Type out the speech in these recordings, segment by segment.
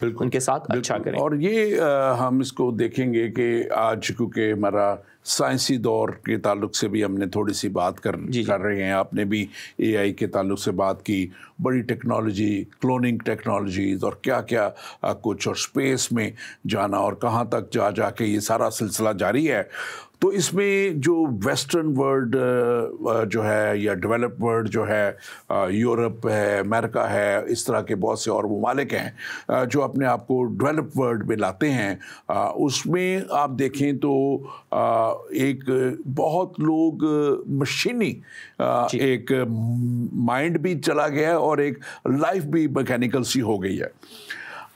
ان کے ساتھ اچھا کریں. اور یہ ہم اس کو دیکھیں گے کہ آج کیونکہ ہمارا سائنسی دور کے تعلق سے بھی ہم نے تھوڑی سی بات کر رہے ہیں. آپ نے بھی اے آئی کے تعلق سے بات کی, بڑی ٹیکنالوجی, کلوننگ ٹیکنالوجیز اور کیا کیا کچھ, اور اسپیس میں جانا اور کہاں تک جا کے یہ سارا سلسلہ جاری ہے. تو اس میں جو ویسٹرن ورلڈ جو ہے یا ڈیولپ ورلڈ جو ہے, یورپ ہے, امریکہ ہے, اس طرح کے بہت سے اور ممالک ہیں جو اپنے آپ کو ڈیولپ ورلڈ میں لاتے ہیں, اس میں آپ دیکھیں تو ایک بہت لوگ مشینی ایک مائنڈ بھی چلا گیا ہے اور ایک لائف بھی میکینیکل سی ہو گئی ہے.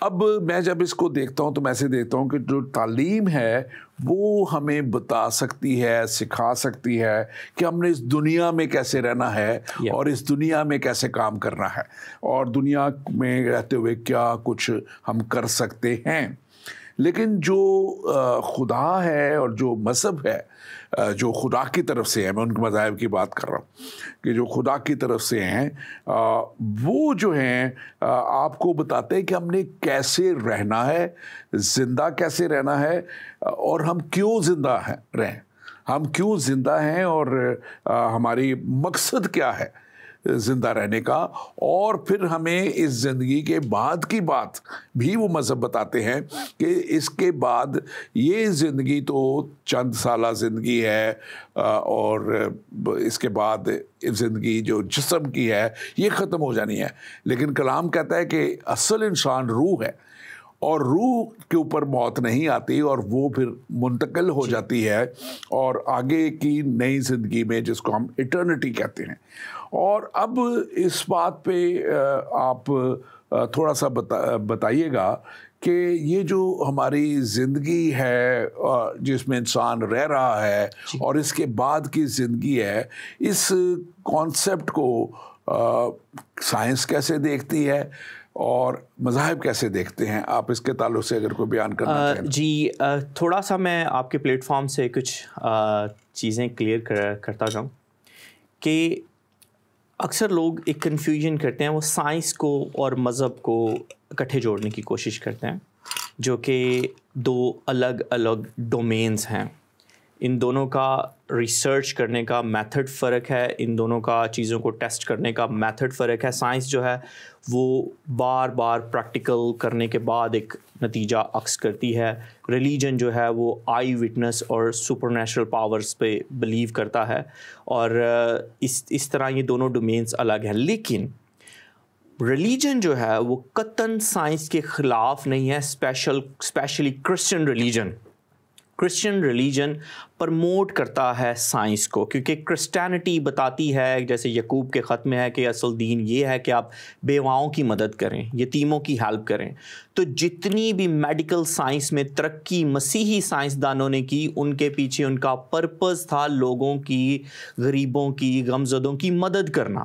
اب میں جب اس کو دیکھتا ہوں تو میں ایسے دیکھتا ہوں کہ جو تعلیم ہے وہ ہمیں بتا سکتی ہے, سکھا سکتی ہے کہ ہم نے اس دنیا میں کیسے رہنا ہے اور اس دنیا میں کیسے کام کرنا ہے اور دنیا میں رہتے ہوئے کیا کچھ ہم کر سکتے ہیں. لیکن جو خدا ہے اور جو مذہب ہے جو خدا کی طرف سے ہے, میں ان کے مذاہب کی بات کر رہا ہوں کہ جو خدا کی طرف سے ہیں, وہ جو ہیں آپ کو بتاتے ہیں کہ ہم نے کیسے رہنا ہے, زندہ کیسے رہنا ہے, اور ہم کیوں زندہ رہیں, ہم کیوں زندہ ہیں, اور ہماری مقصد کیا ہے زندہ رہنے کا. اور پھر ہمیں اس زندگی کے بعد کی بات بھی وہ مذہب بتاتے ہیں کہ اس کے بعد یہ زندگی تو چند سالہ زندگی ہے, اور اس کے بعد زندگی جو جسم کی ہے یہ ختم ہو جانی ہے. لیکن کلام کہتا ہے کہ اصل انسان روح ہے, اور روح کے اوپر موت نہیں آتی, اور وہ پھر منتقل ہو جاتی ہے اور آگے کی نئی زندگی میں, جس کو ہم ایٹرنٹی کہتے ہیں. اور اب اس بات پہ آپ تھوڑا سا بتائیے گا کہ یہ جو ہماری زندگی ہے جس میں انسان رہ رہا ہے اور اس کے بعد کی زندگی ہے, اس کانسیپٹ کو سائنس کیسے دیکھتی ہے اور مذاہب کیسے دیکھتے ہیں؟ آپ اس کے تعلق سے اگر کوئی بیان کرنا چاہیں. جی, تھوڑا سا میں آپ کے پلیٹ فارم سے کچھ چیزیں کلیئر کرتا جاؤں کہ اکثر لوگ ایک کنفیوژن کرتے ہیں, وہ سائنس کو اور مذہب کو اکٹھے جوڑنے کی کوشش کرتے ہیں, جو کہ دو الگ الگ ڈومینز ہیں. ان دونوں کا ریسرچ کرنے کا میتھڈ فرق ہے, ان دونوں کا چیزوں کو ٹیسٹ کرنے کا میتھڈ فرق ہے. سائنس جو ہے وہ بار بار پریکٹیکل کرنے کے بعد ایک نتیجہ عکس کرتی ہے. ریلیجن جو ہے وہ آئی وٹنس اور سپر نیچرل پاورز پہ بلیو کرتا ہے, اور اس طرح یہ دونوں ڈومینز الگ ہیں. لیکن ریلیجن جو ہے وہ قطعاً سائنس کے خلاف نہیں ہے, اسپیشلی کرسچن ریلیجن پرموٹ کرتا ہے سائنس کو, کیونکہ کرسچینٹی بتاتی ہے, جیسے یعقوب کے خط میں ہے, کہ اصل دین یہ ہے کہ آپ بیواؤں کی مدد کریں, یتیموں کی ہیلپ کریں. تو جتنی بھی میڈیکل سائنس میں ترقی مسیحی سائنسدانوں نے کی, ان کے پیچھے ان کا پرپز تھا لوگوں کی, غریبوں کی, غمزدوں کی مدد کرنا.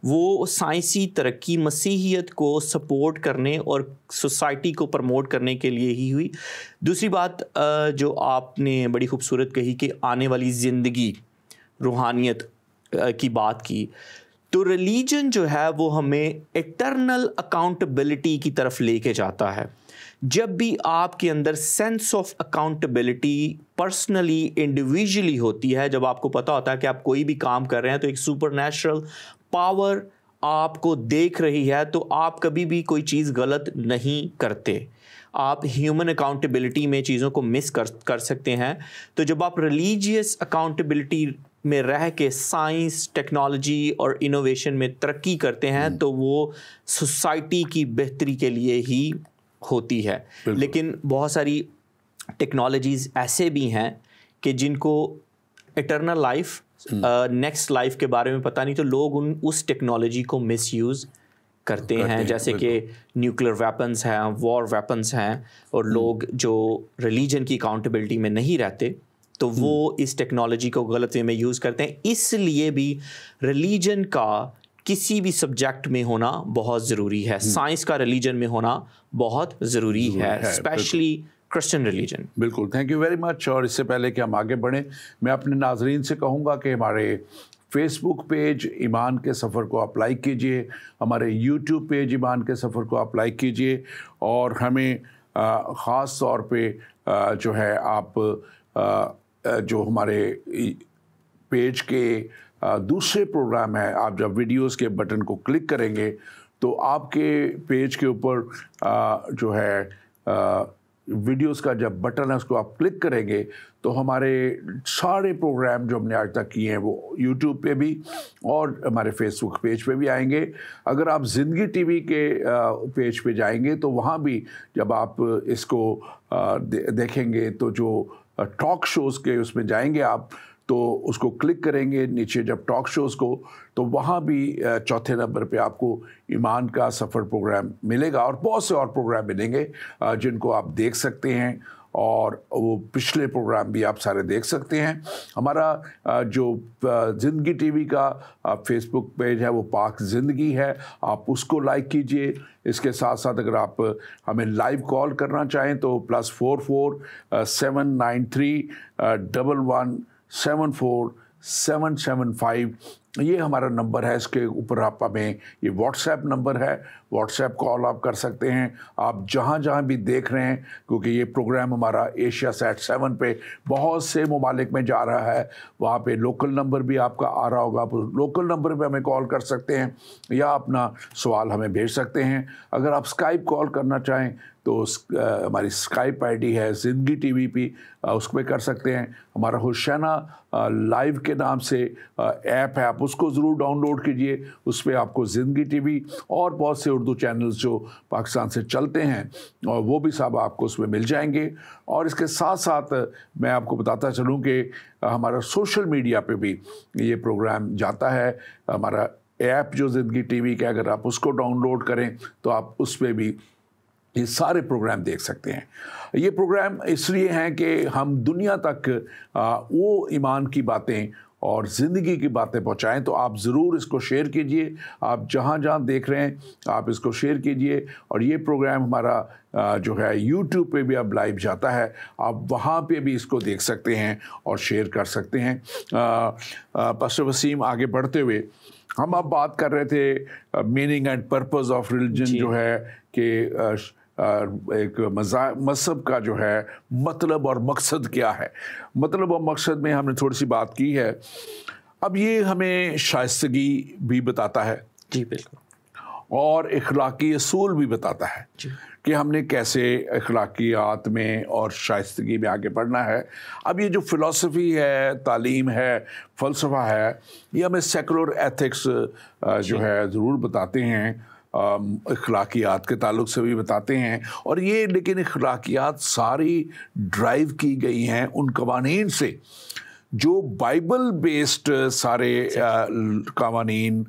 وہ سائنسی ترقی مسیحیت کو سپورٹ کرنے اور سوسائٹی کو پروموٹ کرنے کے لیے ہی ہوئی. دوسری بات جو آپ نے بڑی خوبصورت کہی کہ آنے والی زندگی, روحانیت کی بات کی, تو ریلیجن جو ہے وہ ہمیں ایٹرنل اکاؤنٹیبلٹی کی طرف لے کے جاتا ہے. جب بھی آپ کے اندر sense of accountability personally individually ہوتی ہے, جب آپ کو پتہ ہوتا ہے کہ آپ کوئی بھی کام کر رہے ہیں تو ایک سپر نیچرل پاور آپ کو دیکھ رہی ہے, تو آپ کبھی بھی کوئی چیز غلط نہیں کرتے. آپ ہیومن اکاؤنٹیبلٹی میں چیزوں کو مس کر سکتے ہیں. تو جب آپ ریلیجیس اکاؤنٹیبلٹی میں رہ کے سائنس, ٹیکنالوجی اور انوویشن میں ترقی کرتے ہیں, تو وہ سوسائٹی کی بہتری کے لیے ہی ہوتی ہے. لیکن بہت ساری ٹیکنالوجیز ایسے بھی ہیں کہ جن کو ایٹرنل لائف, نیکسٹ لائف کے بارے میں پتہ نہیں, تو لوگ اس ٹیکنالوجی کو مس یوز کرتے ہیں, جیسے کہ نیوکلیر ویپنز ہیں, وار ویپنز ہیں, اور لوگ جو ریلیجن کی اکاؤنٹیبلٹی میں نہیں رہتے تو وہ اس ٹیکنالوجی کو غلط وے میں یوز کرتے ہیں. اس لیے بھی ریلیجن کا کسی بھی سبجیکٹ میں ہونا بہت ضروری ہے, سائنس کا ریلیجن میں ہونا بہت ضروری ہے, اسپیشلی کرسچن ریلیجن. بالکل, تھینک یو ویری مچ. اور اس سے پہلے کہ ہم آگے بڑھیں, میں اپنے ناظرین سے کہوں گا کہ ہمارے فیس بک پیج ایمان کے سفر کو آپ لائک کیجئے, ہمارے یوٹیوب پیج ایمان کے سفر کو آپ لائک کیجئے, اور ہمیں خاص طور پہ جو ہے آپ جو ہمارے پیج کے دوسرے پروگرام ہیں, آپ جب ویڈیوز کے بٹن کو کلک کریں گے تو آپ کے پیج کے اوپر جو ہے ویڈیوز کا جب بٹن ہے اس کو آپ کلک کریں گے تو ہمارے سارے پروگرام جو ہم نے آج تک کیے ہیں وہ یوٹیوب پہ بھی اور ہمارے فیس بک پیج پہ بھی آئیں گے. اگر آپ زندگی ٹی وی کے پیج پہ جائیں گے تو وہاں بھی جب آپ اس کو دیکھیں گے تو جو ٹاک شوز کے اس میں جائیں گے آپ تو اس کو کلک کریں گے نیچے جب ٹاک شوز کو, تو وہاں بھی چوتھے نمبر پہ آپ کو ایمان کا سفر پروگرام ملے گا, اور بہت سے اور پروگرام ملیں گے جن کو آپ دیکھ سکتے ہیں, اور وہ پچھلے پروگرام بھی آپ سارے دیکھ سکتے ہیں. ہمارا جو زندگی ٹی وی کا فیس بک پیج ہے وہ پاک زندگی ہے, آپ اس کو لائک کیجئے. اس کے ساتھ ساتھ اگر آپ ہمیں لائیو کال کرنا چاہیں تو +44 793 11 74775 یہ ہمارا نمبر ہے. اس کے اوپر آپ ہمیں, یہ واٹس ایپ نمبر ہے, واٹس ایپ کال آپ کر سکتے ہیں. آپ جہاں جہاں بھی دیکھ رہے ہیں, کیونکہ یہ پروگرام ہمارا ایشیا سیٹ 7 پہ بہت سے ممالک میں جا رہا ہے, وہاں پہ لوکل نمبر بھی آپ کا آ رہا ہوگا. آپ لوکل نمبر پہ ہمیں کال کر سکتے ہیں یا اپنا سوال ہمیں بھیج سکتے ہیں. اگر آپ اسکائپ کال کرنا چاہیں تو ہماری اسکائپ آئی ڈی ہے زندگی ٹی وی پہ, اس پہ کر سکتے ہیں. ہمارا ہوشیانہ لائیو کے نام سے ایپ ہے, آپ اس کو ضرور ڈاؤن لوڈ کیجئے. اس پہ آپ کو زندگی ٹی وی اور بہت سے اردو چینلز جو پاکستان سے چلتے ہیں اور وہ بھی سب آپ کو اس میں مل جائیں گے. اور اس کے ساتھ ساتھ میں آپ کو بتاتا چلوں کہ ہمارا سوشل میڈیا پہ بھی یہ پروگرام جاتا ہے. ہمارا ایپ جو زندگی ٹی وی کا, اگر آپ اس کو ڈاؤن لوڈ کریں تو آپ اس پہ بھی یہ سارے پروگرام دیکھ سکتے ہیں. یہ پروگرام اس لیے ہیں کہ ہم دنیا تک وہ ایمان کی باتیں اور زندگی کی باتیں پہنچائیں, تو آپ ضرور اس کو شیئر کیجئے. آپ جہاں جہاں دیکھ رہے ہیں آپ اس کو شیئر کیجئے. اور یہ پروگرام ہمارا جو ہے یوٹیوب پہ بھی اب لائیو جاتا ہے, آپ وہاں پہ بھی اس کو دیکھ سکتے ہیں اور شیئر کر سکتے ہیں. پاسٹر وسیم, آگے بڑھتے ہوئے ہم اب بات کر رہے تھے meaning and purpose of religion, جو ہے کہ ایک مذہب کا جو ہے مطلب اور مقصد کیا ہے. مطلب اور مقصد میں ہم نے تھوڑی سی بات کی ہے. اب یہ ہمیں شائستگی بھی بتاتا ہے, جی بالکل, اور اخلاقی اصول بھی بتاتا ہے کہ ہم نے کیسے اخلاقیات میں اور شائستگی میں آگے بڑھنا ہے. اب یہ جو فلسفی ہے, تعلیم ہے, فلسفہ ہے, یہ ہمیں سیکولر ایتھکس جو ہے ضرور بتاتے ہیں, اخلاقیات کے تعلق سے بھی بتاتے ہیں. اور یہ لیکن اخلاقیات ساری ڈرائیو کی گئی ہیں ان قوانین سے جو بائبل بیسڈ سارے قوانین,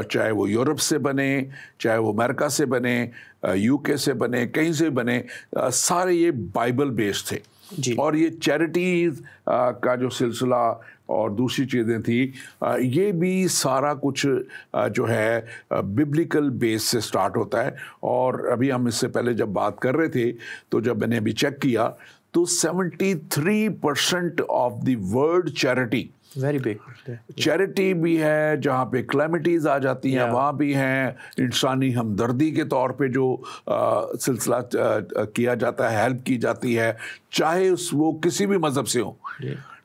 چاہے وہ یورپ سے بنے, چاہے وہ امریکہ سے بنے, یو کے سے بنے, کہیں سے بنے, سارے یہ بائبل بیسڈ تھے. اور یہ چیریٹیز کا جو سلسلہ اور دوسری چیزیں تھیں, یہ بھی سارا کچھ جو ہے ببلیکل بیس سے سٹارٹ ہوتا ہے. اور ابھی ہم اس سے پہلے جب بات کر رہے تھے تو جب میں نے ابھی چیک کیا تو 73% of the word charity, very big charity بھی ہے جہاں پہ کلیمٹیز آ جاتی ہیں, وہاں بھی ہیں انسانی ہمدردی کے طور پہ جو سلسلہ کیا جاتا ہے, ہیلپ کی جاتی ہے, چاہے وہ کسی بھی مذہب سے ہوں.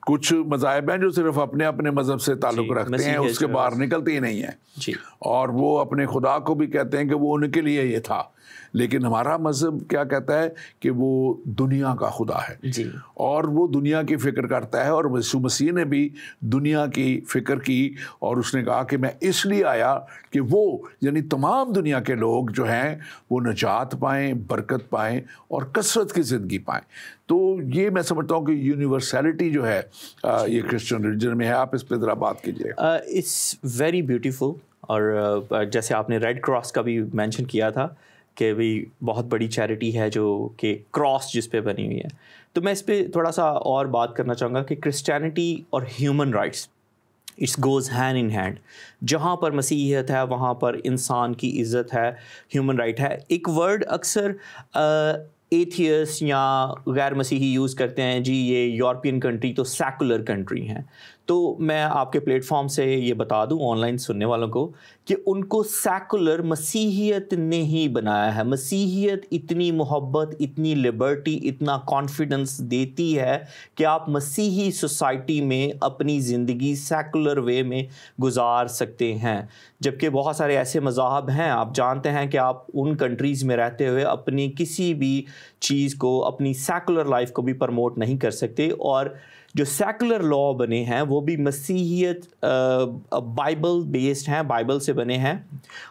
کچھ مذاہب ہیں جو صرف اپنے اپنے مذہب سے تعلق رکھتے ہیں, اس کے باہر نکلتے ہی نہیں ہیں, اور وہ اپنے خدا کو بھی کہتے ہیں کہ وہ ان کے لیے یہ تھا. لیکن ہمارا مذہب کیا کہتا ہے کہ وہ دنیا کا خدا ہے, اور وہ دنیا کی فکر کرتا ہے. اور یسوع مسیح نے بھی دنیا کی فکر کی, اور اس نے کہا کہ میں اس لیے آیا کہ وہ یعنی تمام دنیا کے لوگ جو ہیں وہ نجات پائیں, برکت پائیں اور کثرت کی زندگی پائیں. تو یہ میں سمجھتا ہوں کہ یونیورسلٹی جو ہے یہ کرسچن ریلیجن میں ہے. آپ اس پہ ذرا بات کیجیے. It's very beautiful. اور جیسے آپ نے ریڈ کراس کا بھی مینشن کیا تھا کہ بھی بہت بڑی چیریٹی ہے جو کہ کراس جس پہ بنی ہوئی ہے, تو میں اس پہ تھوڑا سا اور بات کرنا چاہوں گا کہ کرسچینٹی اور human rights, it's goes hand in hand. جہاں پر مسیحیت ہے وہاں پر انسان کی عزت ہے, ہیومن رائٹ ہے. ایک ورڈ اکثر ایتھیس یا غیر مسیحی یوز کرتے ہیں جی یہ یورپین کنٹری تو سیکولر کنٹری ہیں. تو میں آپ کے پلیٹ فارم سے یہ بتا دوں آن لائن سننے والوں کو کہ ان کو سیکولر مسیحیت نے ہی بنایا ہے. مسیحیت اتنی محبت، اتنی لبرٹی، اتنا کانفیڈنس دیتی ہے کہ آپ مسیحی سوسائٹی میں اپنی زندگی سیکولر وے میں گزار سکتے ہیں. جبکہ بہت سارے ایسے مذاہب ہیں، آپ جانتے ہیں کہ آپ ان کنٹریز میں رہتے ہوئے اپنی کسی بھی چیز کو، اپنی سیکولر لائف کو بھی پرموٹ نہیں کر سکتے. اور جو سیکولر لا بنے ہیں وہ بھی مسیحیت بائبل بیسڈ ہیں، بائبل سے بنے ہیں.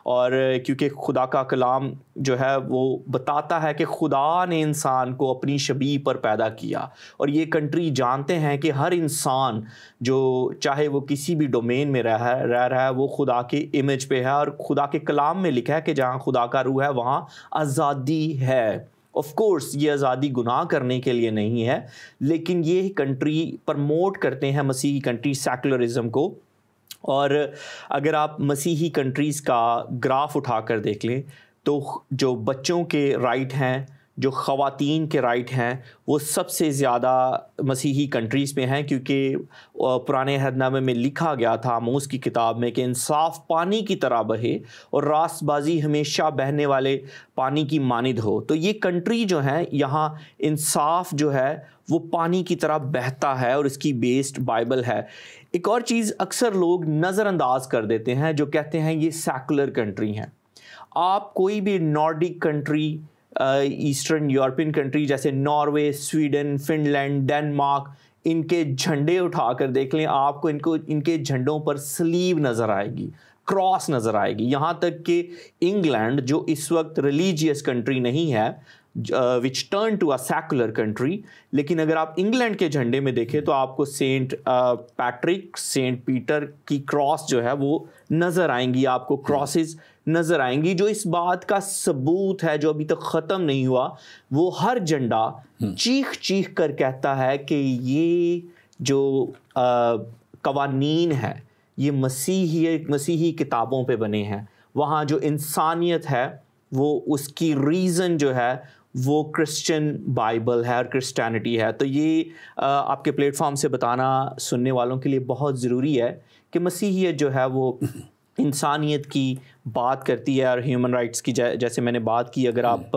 اور کیونکہ خدا کا کلام جو ہے وہ بتاتا ہے کہ خدا نے انسان کو اپنی شبیہ پر پیدا کیا. اور یہ کنٹری جانتے ہیں کہ ہر انسان جو چاہے وہ کسی بھی ڈومین میں رہ رہا ہے وہ خدا کے امیج پہ ہے. اور خدا کے کلام میں لکھا ہے کہ جہاں خدا کا روح ہے وہاں آزادی ہے. آف کورس یہ آزادی گناہ کرنے کے لیے نہیں ہے، لیکن یہ کنٹری پرموٹ کرتے ہیں مسیحی کنٹری سیکولرزم کو. اور اگر آپ مسیحی کنٹریز کا گراف اٹھا کر دیکھ لیں تو جو بچوں کے رائٹ ہیں، جو خواتین کے رائٹ ہیں، وہ سب سے زیادہ مسیحی کنٹریز میں ہیں. کیونکہ پرانے عہد نامے میں لکھا گیا تھا آموز کی کتاب میں کہ انصاف پانی کی طرح بہے اور راست بازی ہمیشہ بہنے والے پانی کی مانند ہو. تو یہ کنٹری جو ہے یہاں انصاف جو ہے وہ پانی کی طرح بہتا ہے اور اس کی بیسڈ بائبل ہے. ایک اور چیز اکثر لوگ نظر انداز کر دیتے ہیں جو کہتے ہیں یہ سیکولر کنٹری ہیں. آپ کوئی بھی Nordic country, Eastern European country جیسے Norway, Sweden, Finland, Denmark, ان کے جھنڈے اٹھا کر دیکھ لیں، آپ کو ان کے جھنڈوں پر سلیب نظر آئے گی، کراس نظر آئے گی. یہاں تک کہ انگلینڈ جو اس وقت ریلیجیس کنٹری نہیں ہے، which turned to a secular country، لیکن اگر آپ انگلینڈ کے جھنڈے میں دیکھیں تو آپ کو سینٹ پیٹرک، سینٹ پیٹر کی کراس جو ہے وہ نظر آئیں گی، آپ کو کراسز نظر آئیں گی، جو اس بات کا ثبوت ہے جو ابھی تک ختم نہیں ہوا. وہ ہر جھنڈا چیخ چیخ کر کہتا ہے کہ یہ جو قوانین ہے یہ مسیحی کتابوں پہ بنے ہیں. وہاں جو انسانیت ہے وہ اس کی ریزن جو ہے وہ کرسچن بائبل ہے اور کرسچینٹی ہے. تو یہ آپ کے پلیٹ فارم سے بتانا سننے والوں کے لیے بہت ضروری ہے کہ مسیحیت جو ہے وہ انسانیت کی بات کرتی ہے اور ہیومن رائٹس کی. جیسے میں نے بات کی، اگر آپ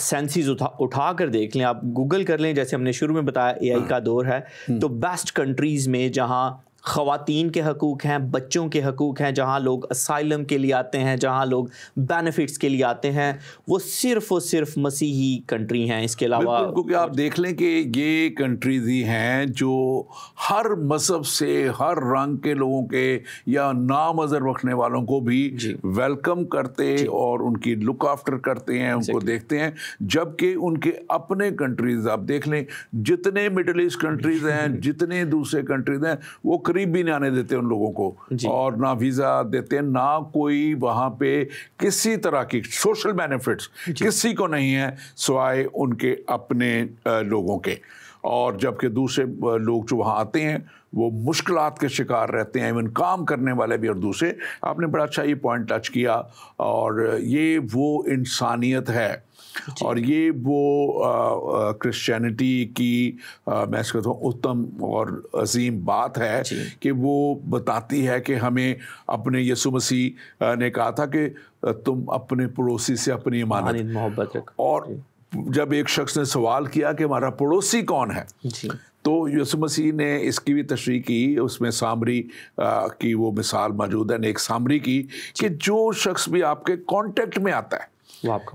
سینسز اٹھا کر دیکھ لیں، آپ گوگل کر لیں، جیسے ہم نے شروع میں بتایا اے آئی کا دور ہے، تو بیسٹ کنٹریز میں جہاں خواتین کے حقوق ہیں، بچوں کے حقوق ہیں، جہاں لوگ اسائلم کے لیے آتے ہیں، جہاں لوگ بینیفٹس کے لیے آتے ہیں، وہ صرف اور صرف مسیحی کنٹری ہیں. اس کے علاوہ کیونکہ آپ دیکھ لیں کہ یہ کنٹریز ہی ہیں جو ہر مذہب سے، ہر رنگ کے لوگوں کے یا نامذہب رکھنے والوں کو بھی ویلکم کرتے اور ان کی لک آفٹر کرتے ہیں، ان کو دیکھتے ہیں. جبکہ ان کے اپنے کنٹریز آپ دیکھ لیں، جتنے مڈل ایسٹ کنٹریز ہیں، جتنے دوسرے کنٹریز ہیں، وہ قریب بھی نہیں آنے دیتے ان لوگوں کو، اور نہ ویزا دیتے ہیں، نہ کوئی وہاں پہ کسی طرح کی سوشل بینیفٹس کسی کو نہیں ہے سوائے ان کے اپنے لوگوں کے. اور جبکہ دوسرے لوگ جو وہاں آتے ہیں وہ مشکلات کے شکار رہتے ہیں، ایون کام کرنے والے بھی اور دوسرے. آپ نے بڑا اچھا یہ پوائنٹ ٹچ کیا، اور یہ وہ انسانیت ہے اور یہ وہ کرسچینٹی کی میں اس کہتا ہوں اتم اور عظیم بات ہے کہ وہ بتاتی ہے کہ ہمیں اپنے یسوع مسیح نے کہا تھا کہ تم اپنے پڑوسی سے اپنی امانت محبت رکھو. اور جب ایک شخص نے سوال کیا کہ ہمارا پڑوسی کون ہے، تو یسوع مسیح نے اس کی بھی تشریح کی. اس میں سامری کی وہ مثال موجود ہے، ایک سامری کی، کہ جو شخص بھی آپ کے کانٹیکٹ میں آتا ہے،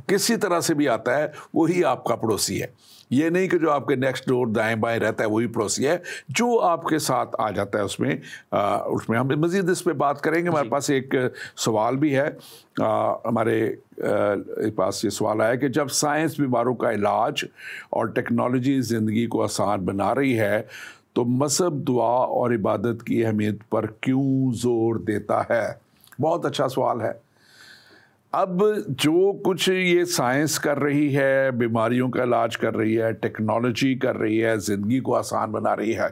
کسی طرح سے بھی آتا ہے، وہی آپ کا پڑوسی ہے. یہ نہیں کہ جو آپ کے نیکسٹ ڈور دائیں بائیں رہتا ہے وہی پڑوسی ہے. جو آپ کے ساتھ آ جاتا ہے اس میں ہم مزید اس پہ بات کریں گے. ہمارے پاس ایک سوال بھی ہے، ہمارے پاس یہ سوال آیا کہ جب سائنس بیماروں کا علاج اور ٹیکنالوجی زندگی کو آسان بنا رہی ہے تو مذہب دعا اور عبادت کی اہمیت پر کیوں زور دیتا ہے؟ بہت اچھا سوال ہے. اب جو کچھ یہ سائنس کر رہی ہے، بیماریوں کا علاج کر رہی ہے، ٹیکنالوجی کر رہی ہے، زندگی کو آسان بنا رہی ہے،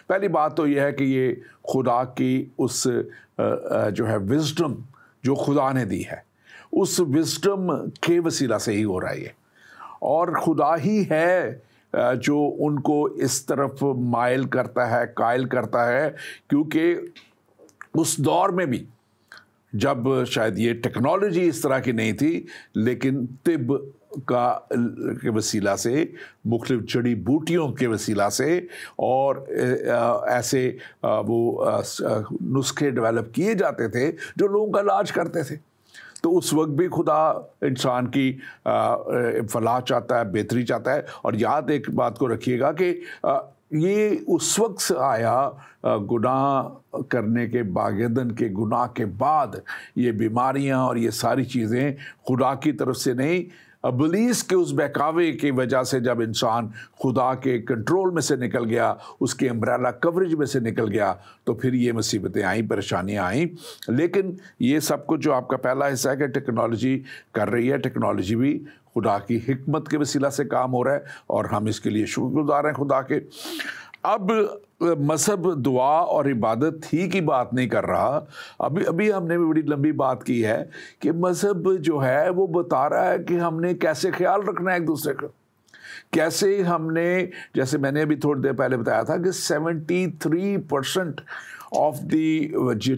پہلی بات تو یہ ہے کہ یہ خدا کی اس جو ہے وزڈم جو خدا نے دی ہے، اس وزڈم کے وسیلہ سے ہی ہو رہا ہے. اور خدا ہی ہے جو ان کو اس طرف مائل کرتا ہے، قائل کرتا ہے، کیونکہ اس دور میں بھی جب شاید یہ ٹیکنالوجی اس طرح کی نہیں تھی، لیکن طب کے وسیلہ سے، مختلف جڑی بوٹیوں کے وسیلہ سے، اور ایسے وہ نسخے ڈیولپ کیے جاتے تھے جو لوگوں کا علاج کرتے تھے. تو اس وقت بھی خدا انسان کی فلاح چاہتا ہے، بہتری چاہتا ہے. اور یاد ایک بات کو رکھیے گا کہ یہ اس وقت سے آیا گناہ کرنے کے باغیدن کے گناہ کے بعد. یہ بیماریاں اور یہ ساری چیزیں خدا کی طرف سے نہیں، ابلیس کے اس بہکاوے کی وجہ سے جب انسان خدا کے کنٹرول میں سے نکل گیا، اس کے امبریلا کوریج میں سے نکل گیا، تو پھر یہ مصیبتیں آئیں، پریشانیاں آئیں. لیکن یہ سب کچھ جو آپ کا پہلا حصہ ہے کہ ٹیکنالوجی کر رہی ہے، ٹیکنالوجی بھی خدا کی حکمت کے وسیلہ سے کام ہو رہا ہے، اور ہم اس کے لیے شکر گزار ہیں خدا کے. اب مذہب دعا اور عبادت ہی کی بات نہیں کر رہا. ابھی ہم نے بھی بڑی لمبی بات کی ہے کہ مذہب جو ہے وہ بتا رہا ہے کہ ہم نے کیسے خیال رکھنا ہے ایک دوسرے کا، کیسے ہم نے، جیسے میں نے ابھی تھوڑی دیر پہلے بتایا تھا کہ 73% آف دی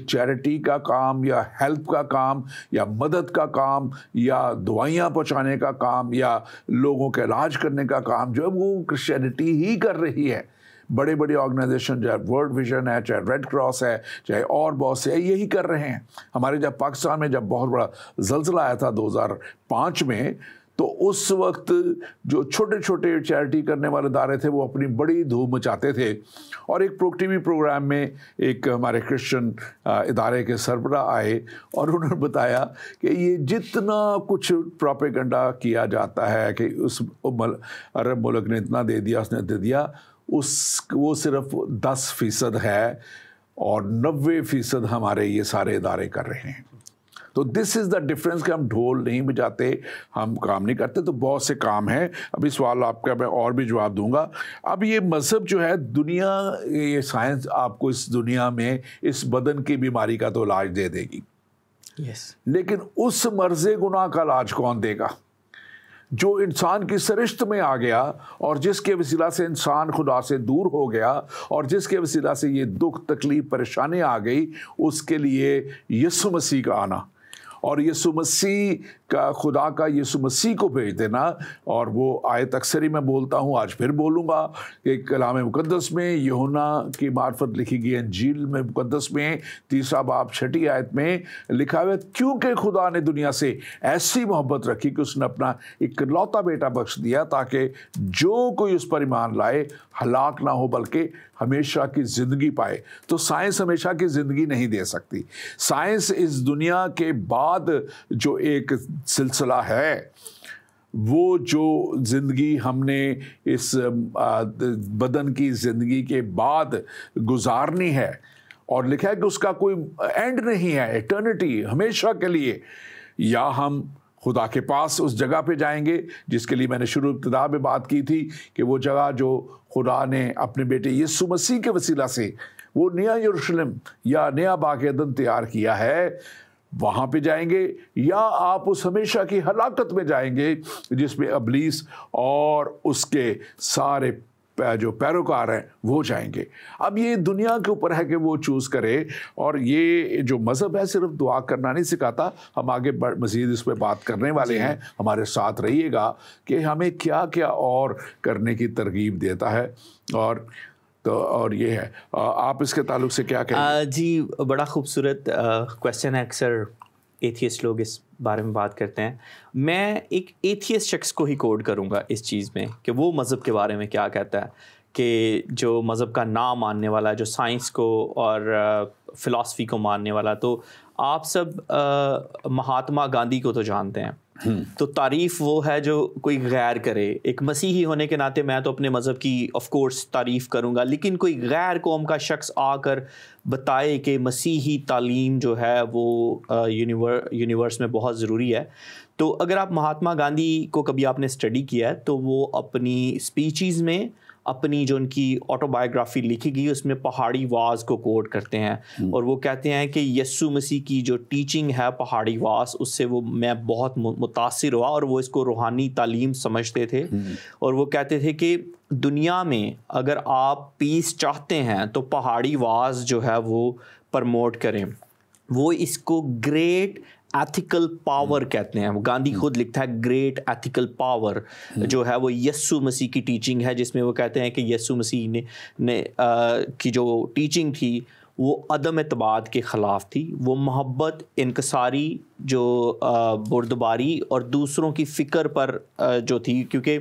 چیریٹی کا کام یا ہیلپ کا کام یا مدد کا کام یا دوائیاں پہنچانے کا کام یا لوگوں کا علاج کرنے کا کام جو ہے وہ کرسچینٹی ہی کر رہی ہے. بڑے بڑے آرگنائزیشن چاہے ورلڈ ویژن ہے، چاہے ریڈ کراس ہے، چاہے اور بہت سے یہی کر رہے ہیں. ہمارے جب پاکستان میں جب بہت بڑا زلزلہ آیا تھا 2005 میں، تو اس وقت جو چھوٹے چھوٹے چیریٹی کرنے والے ادارے تھے وہ اپنی بڑی دھوم مچاتے تھے. اور ایک ٹی وی پروگرام میں ایک ہمارے کرسچن ادارے کے سربراہ آئے اور انہوں نے بتایا کہ یہ جتنا کچھ پروپیگنڈا کیا جاتا ہے کہ اس عرب ملک نے اتنا دے دیا، اس نے دے دیا، وہ صرف 10% ہے اور 90% ہمارے یہ سارے ادارے کر رہے ہیں. تو دس از دا ڈفرینس کہ ہم ڈھول نہیں بجاتے، ہم کام نہیں کرتے. تو بہت سے کام ہیں. ابھی سوال آپ کا میں اور بھی جواب دوں گا. اب یہ مذہب جو ہے، دنیا، یہ سائنس آپ کو اس دنیا میں اس بدن کی بیماری کا تو علاج دے دے گی، لیکن اس مرض گناہ کا علاج کون دے گا جو انسان کی سرشت میں آ گیا اور جس کے وسیلہ سے انسان خدا سے دور ہو گیا اور جس کے وسیلہ سے یہ دکھ، تکلیف، پریشانی آ گئی؟ اس کے لیے یسوع مسیح کا آنا اور یسوع مسیح کا، خدا کا یسوع مسیح کو بھیج دینا. اور وہ آیت اکثر ہی میں بولتا ہوں، آج پھر بولوں گا کہ کلام مقدس میں، یوحنا کی معرفت لکھی گئی انجیل میں مقدس میں 3 باب 6 آیت میں لکھا ہوا ہے، کیونکہ خدا نے دنیا سے ایسی محبت رکھی کہ اس نے اپنا اکلوتا بیٹا بخش دیا تاکہ جو کوئی اس پر ایمان لائے ہلاک نہ ہو بلکہ ہمیشہ کی زندگی پائے. تو سائنس ہمیشہ کی زندگی نہیں دے سکتی. سائنس اس دنیا کے بعد جو ایک سلسلہ ہے، وہ جو زندگی ہم نے اس بدن کی زندگی کے بعد گزارنی ہے، اور لکھا ہے کہ اس کا کوئی اینڈ نہیں ہے، ایٹرنٹی، ہمیشہ کے لیے. یا ہم خدا کے پاس اس جگہ پہ جائیں گے جس کے لیے میں نے شروع ابتدا میں بات کی تھی کہ وہ جگہ جو خدا نے اپنے بیٹے یسوع مسیح کے وسیلہ سے وہ نیا یروشلم یا نیا باغ عدن تیار کیا ہے، وہاں پہ جائیں گے. یا آپ اس ہمیشہ کی ہلاکت میں جائیں گے جس میں ابلیس اور اس کے سارے جو پیروکار ہیں وہ جائیں گے. اب یہ دنیا کے اوپر ہے کہ وہ چوز کرے. اور یہ جو مذہب ہے صرف دعا کرنا نہیں سکھاتا. ہم آگے مزید اس پہ بات کرنے والے ہیں، ہمارے ساتھ رہیے گا کہ ہمیں کیا کیا اور کرنے کی ترغیب دیتا ہے. اور یہ ہے، آپ اس کے تعلق سے کیا کہیں؟ جی بڑا خوبصورت کویسچن ہے. اکثر ایتھیسٹ لوگ اس بارے میں بات کرتے ہیں. میں ایک ایتھیسٹ شخص کو ہی کوڈ کروں گا اس چیز میں کہ وہ مذہب کے بارے میں کیا کہتا ہے، کہ جو مذہب کا نام ماننے والا، جو سائنس کو اور فلاسفی کو ماننے والا. تو آپ سب مہاتما گاندھی کو تو جانتے ہیں، تو تعریف وہ ہے جو کوئی غیر کرے. ایک مسیحی ہونے کے ناطے میں تو اپنے مذہب کی آف کورس تعریف کروں گا، لیکن کوئی غیر قوم کا شخص آ کر بتائے کہ مسیحی تعلیم جو ہے وہ یونیورس میں بہت ضروری ہے. تو اگر آپ مہاتما گاندھی کو کبھی آپ نے اسٹڈی کیا ہے تو وہ اپنی اسپیچز میں اپنی جو ان کی آٹوبایوگرافی لکھی گئی اس میں پہاڑی واز کو کوٹ کرتے ہیں اور وہ کہتے ہیں کہ یسوع مسیح کی جو ٹیچنگ ہے پہاڑی واز اس سے وہ میں بہت متاثر ہوا اور وہ اس کو روحانی تعلیم سمجھتے تھے اور وہ کہتے تھے کہ دنیا میں اگر آپ پیس چاہتے ہیں تو پہاڑی واز جو ہے وہ پرموٹ کریں. وہ اس کو گریٹ ایتھیکل پاور کہتے ہیں. گاندھی خود لکھتا ہے گریٹ ایتھیکل پاور جو ہے وہ یسوع مسیح کی ٹیچنگ ہے, جس میں وہ کہتے ہیں کہ یسوع مسیح نے کی جو ٹیچنگ تھی وہ عدم اعتماد کے خلاف تھی. وہ محبت, انکساری, جو بردباری اور دوسروں کی فکر پر جو تھی, کیونکہ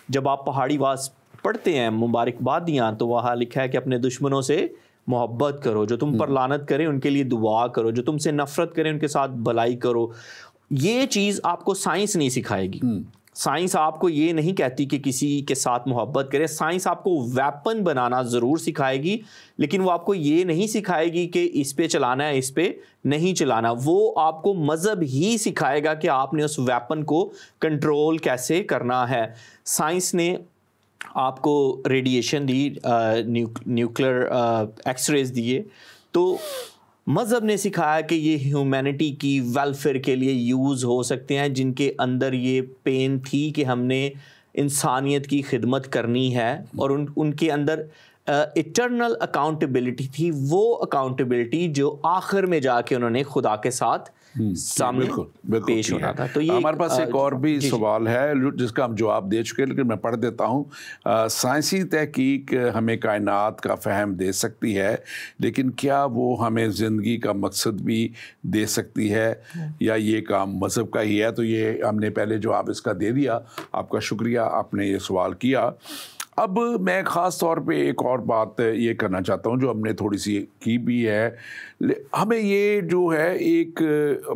جب آپ پہاڑی واز پڑھتے ہیں مبارکبادیاں تو وہاں لکھا ہے کہ اپنے دشمنوں سے محبت کرو, جو تم پر لعنت کریں ان کے لیے دعا کرو, جو تم سے نفرت کریں ان کے ساتھ بھلائی کرو. یہ چیز آپ کو سائنس نہیں سکھائے گی. سائنس آپ کو یہ نہیں کہتی کہ کسی کے ساتھ محبت کرے. سائنس آپ کو ویپن بنانا ضرور سکھائے گی, لیکن وہ آپ کو یہ نہیں سکھائے گی کہ اس پہ چلانا ہے اس پہ نہیں چلانا. وہ آپ کو مذہب ہی سکھائے گا کہ آپ نے اس ویپن کو کنٹرول کیسے کرنا ہے. سائنس نے آپ کو ریڈیشن دی, نیوکلر ایکس ریز دیے, تو مذہب نے سکھایا کہ یہ ہیومینٹی کی ویلفیئر کے لیے یوز ہو سکتے ہیں, جن کے اندر یہ پین تھی کہ ہم نے انسانیت کی خدمت کرنی ہے اور ان کے اندر ایٹرنل اکاؤنٹیبلٹی تھی, وہ اکاؤنٹیبلٹی جو آخر میں جا کے انہوں نے خدا کے ساتھ سامنے پیش ہونا تھا. تو یہ ہمارے پاس ایک اور بھی سوال ہے جس کا ہم جواب دے چکے, لیکن میں پڑھ دیتا ہوں. سائنسی تحقیق ہمیں کائنات کا فہم دے سکتی ہے, لیکن کیا وہ ہمیں زندگی کا مقصد بھی دے سکتی ہے, یا یہ کام مذہب کا ہی ہے؟ تو یہ ہم نے پہلے جواب اس کا دے دیا. آپ کا شکریہ, آپ نے یہ سوال کیا. اب میں خاص طور پہ ایک اور بات یہ کرنا چاہتا ہوں جو ہم نے تھوڑی سی کی بھی ہے. ہمیں یہ جو ہے ایک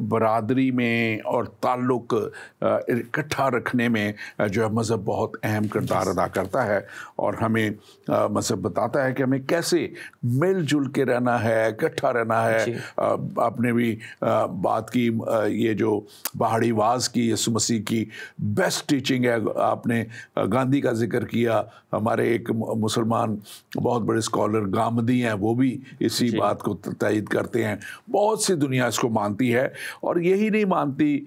برادری میں اور تعلق اکٹھا رکھنے میں جو ہے مذہب بہت اہم کردار ادا کرتا ہے, اور ہمیں مذہب بتاتا ہے کہ ہمیں کیسے مل جل کے رہنا ہے, اکٹھا رہنا ہے. آپ نے بھی بات کی یہ جو پہاڑی واز کی یسوع مسیح کی بیسٹ ٹیچنگ ہے. آپ نے گاندھی کا ذکر کیا. ہمارے ایک مسلمان بہت بڑے اسکالر گامدی ہیں, وہ بھی اسی بات کو تائید کرتے ہیں. بہت سی دنیا اس کو مانتی ہے, اور یہی نہیں مانتی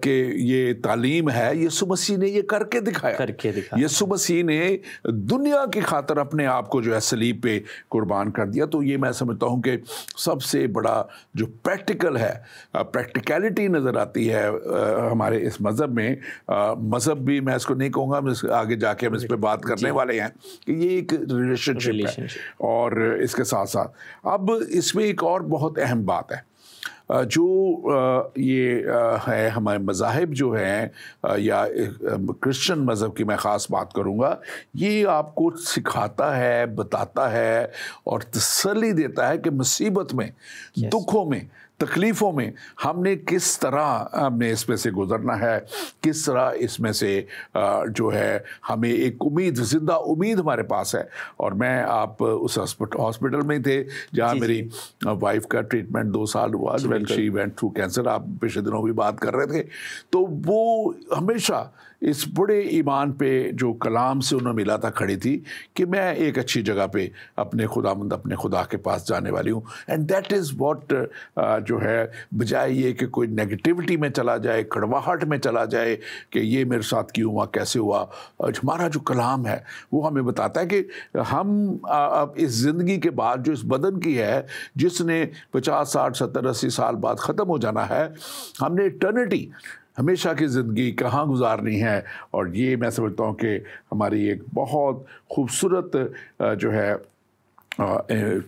کہ یہ تعلیم ہے. یسوع مسیح نے یہ کر کے دکھایا. یسوع مسیح نے دنیا کی خاطر اپنے آپ کو جو ہے صلیب پہ قربان کر دیا. تو یہ میں سمجھتا ہوں کہ سب سے بڑا جو پریکٹیکل ہے, پریکٹیکلٹی نظر آتی ہے ہمارے اس مذہب میں. مذہب بھی میں اس کو نہیں کہوں گا, آگے جا کے ہم اس پہ بات کرنے والے ہیں کہ یہ ایک ریلیشن شپ ہے. اور اس کے ساتھ ساتھ اب اس میں ایک اور بہت اہم بات ہے جو یہ ہے ہمارے مذاہب جو ہیں, یا کرسچن مذہب کی میں خاص بات کروں گا. یہ آپ کو سکھاتا ہے, بتاتا ہے اور تسلی دیتا ہے کہ مصیبت میں, دکھوں میں, تکلیفوں میں ہم نے کس طرح ہم نے اس میں سے گزرنا ہے, کس طرح اس میں سے جو ہے ہمیں ایک امید, زندہ امید ہمارے پاس ہے. اور میں آپ اس ہاسپٹل میں تھے جہاں میری وائف کا ٹریٹمنٹ 2 سال ہوا, when she went through cancer. آپ پچھلے دنوں بھی بات کر رہے تھے. تو وہ ہمیشہ اس بڑے ایمان پہ جو کلام سے انہوں ملا تھا کھڑی تھی کہ میں ایک اچھی جگہ پہ اپنے خدا کے پاس جانے والی ہوں. اینڈ دیٹ از واٹ جو ہے, بجائے یہ کہ کوئی نیگیٹیوٹی میں چلا جائے, کڑواہٹ میں چلا جائے کہ یہ میرے ساتھ کیوں ہوا, کیسے ہوا. ہمارا جو کلام ہے وہ ہمیں بتاتا ہے کہ ہم اب اس زندگی کے بعد جو اس بدن کی ہے, جس نے 50 60 70 80 سال بعد ختم ہو جانا ہے, ہم نے ایٹرنٹی, ہمیشہ کی زندگی کہاں گزارنی ہے. اور یہ میں سمجھتا ہوں کہ ہماری ایک بہت خوبصورت جو ہے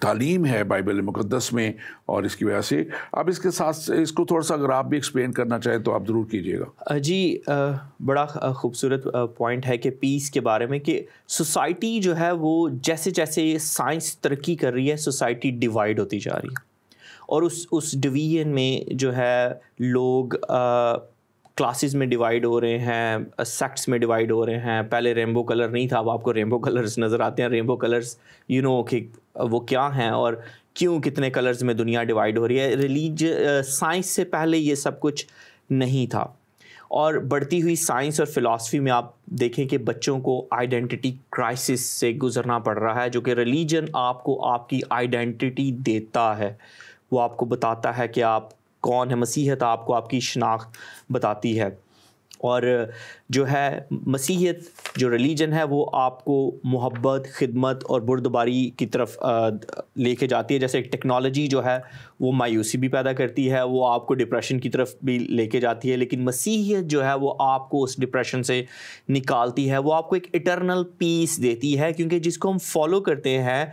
تعلیم ہے بائبل مقدس میں, اور اس کی وجہ سے اب اس کے ساتھ اس کو تھوڑا سا اگر آپ بھی ایکسپلین کرنا چاہیں تو آپ ضرور کیجیے گا. جی, بڑا خوبصورت پوائنٹ ہے کہ پیس کے بارے میں, کہ سوسائٹی جو ہے وہ جیسے جیسے سائنس ترقی کر رہی ہے سوسائٹی ڈیوائڈ ہوتی جا رہی ہے, اور اس ڈویژن میں جو ہے لوگ کلاسز میں ڈیوائڈ ہو رہے ہیں, سیکٹس میں ڈیوائڈ ہو رہے ہیں. پہلے رینبو کلر نہیں تھا, اب آپ کو رینبو کلرز نظر آتے ہیں. رینبو کلرز کہ وہ کیا ہیں اور کیوں کتنے کلرز میں دنیا ڈیوائڈ ہو رہی ہے. سائنس سے پہلے یہ سب کچھ نہیں تھا. اور بڑھتی ہوئی سائنس اور فلاسفی میں آپ دیکھیں کہ بچوں کو آئیڈینٹی کرائسس سے گزرنا پڑ رہا ہے، جو کہ ریلیجن آپ کو آپ کی آئیڈینٹی دیتا ہے، وہ آپ کو بتاتا ہے کہ آپ کون ہے، مسیحیت آپ کو آپ کی شناخت بتاتی ہے. اور جو ہے مسیحیت جو ریلیجن ہے وہ آپ کو محبت، خدمت اور بردباری کی طرف لے کے جاتی ہے. جیسے ٹیکنالوجی جو ہے وہ مایوسی بھی پیدا کرتی ہے، وہ آپ کو ڈپریشن کی طرف بھی لے کے جاتی ہے، لیکن مسیحیت جو ہے وہ آپ کو اس ڈپریشن سے نکالتی ہے، وہ آپ کو ایک ایٹرنل پیس دیتی ہے، کیونکہ جس کو ہم فالو کرتے ہیں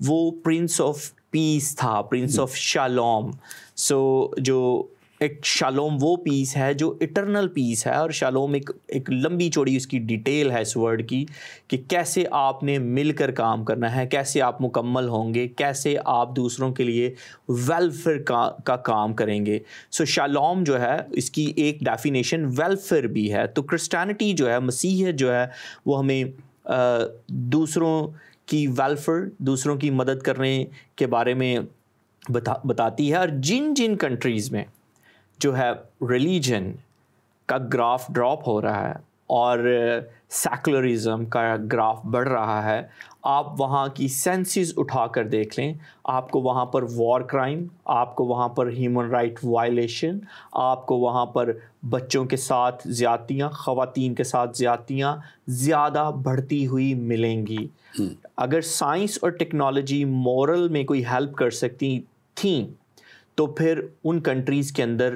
وہ پرنس آف پیس تھا، پرنس آف شالوم. سو جو ایک شالوم وہ پیس ہے جو ایٹرنل پیس ہے، اور شالوم ایک لمبی چوڑی اس کی ڈیٹیل ہے اس ورڈ کی کہ کیسے آپ نے مل کر کام کرنا ہے، کیسے آپ مکمل ہوں گے، کیسے آپ دوسروں کے لیے ویلفیئر کا کام کریں گے. سو شالوم جو ہے اس کی ایک ڈیفینیشن ویلفیئر بھی ہے. تو کرسچینٹی جو ہے، مسیحیت جو ہے، وہ ہمیں دوسروں کی ویلفیئر، دوسروں کی مدد کرنے کے بارے میں بتاتی ہے. اور جن کنٹریز میں جو ہے ریلیجن کا گراف ڈراپ ہو رہا ہے اور سیکولرزم کا گراف بڑھ رہا ہے، آپ وہاں کی سینسز اٹھا کر دیکھ لیں، آپ کو وہاں پر وار کرائم، آپ کو وہاں پر ہیومن رائٹ وائلیشن، آپ کو وہاں پر بچوں کے ساتھ زیادتیاں، خواتین کے ساتھ زیادتیاں زیادہ بڑھتی ہوئی ملیں گی. اگر سائنس اور ٹیکنالوجی مورل میں کوئی ہیلپ کر سکتی تھیں تو پھر ان کنٹریز کے اندر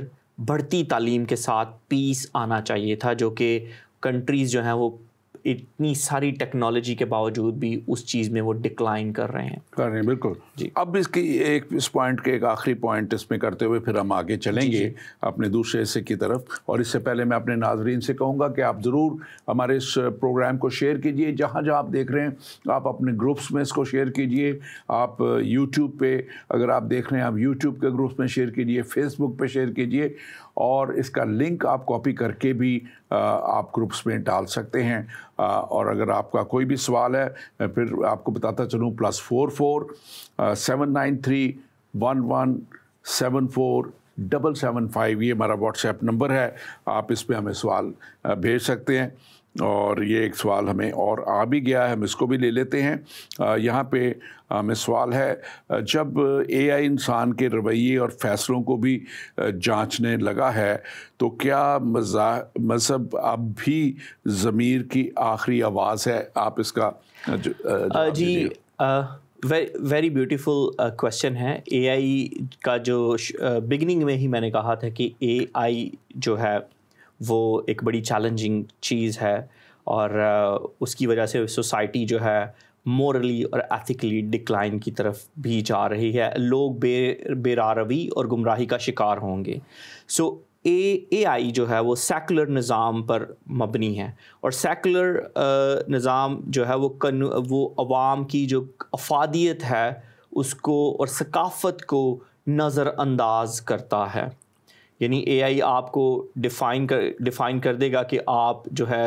بڑھتی تعلیم کے ساتھ پیس آنا چاہیے تھا، جو کہ کنٹریز جو ہیں وہ اتنی ساری ٹیکنالوجی کے باوجود بھی اس چیز میں وہ ڈکلائن کر رہے ہیں. بالکل جی. اب اس کی اس پوائنٹ کے ایک آخری پوائنٹ اس میں کرتے ہوئے پھر ہم آگے چلیں گے اپنے دوسرے حصے کی طرف. اور اس سے پہلے میں اپنے ناظرین سے کہوں گا کہ آپ ضرور ہمارے اس پروگرام کو شیئر کیجئے، جہاں جہاں آپ دیکھ رہے ہیں آپ اپنے گروپس میں اس کو شیئر کیجئے. آپ یوٹیوب پہ اگر آپ دیکھ رہے ہیں آپ یوٹیوب کے گروپس میں شیئر کیجئے، فیس بک پہ شیئر کیجئے، اور اس کا لنک آپ کاپی کر کے بھی آپ گروپس میں ڈال سکتے ہیں. اور اگر آپ کا کوئی بھی سوال ہے میں پھر آپ کو بتاتا چلوں، +44 793 1174 775 یہ ہمارا واٹس ایپ نمبر ہے. آپ اس پہ ہمیں سوال بھیج سکتے ہیں. اور یہ ایک سوال ہمیں اور آ بھی گیا ہے، ہم اس کو بھی لے لیتے ہیں. یہاں پہ ہمیں سوال ہے، جب اے آئی انسان کے رویے اور فیصلوں کو بھی جانچنے لگا ہے تو کیا مذہب اب بھی ضمیر کی آخری آواز ہے؟ آپ اس کا جی ویری بیوٹیفل کویشچن ہے. اے آئی کا جو بگننگ میں ہی میں نے کہا تھا کہ اے آئی جو ہے وہ ایک بڑی چیلنجنگ چیز ہے، اور اس کی وجہ سے سوسائٹی جو ہے مورلی اور ایتھیکلی ڈکلائن کی طرف بھی جا رہی ہے. لوگ بے راروی اور گمراہی کا شکار ہوں گے. سو اے آئی جو ہے وہ سیکولر نظام پر مبنی ہے، اور سیکولر نظام جو ہے وہ عوام کی جو افادیت ہے اس کو اور ثقافت کو نظر انداز کرتا ہے. یعنی اے آئی آپ کو ڈیفائن کر دے گا کہ آپ جو ہے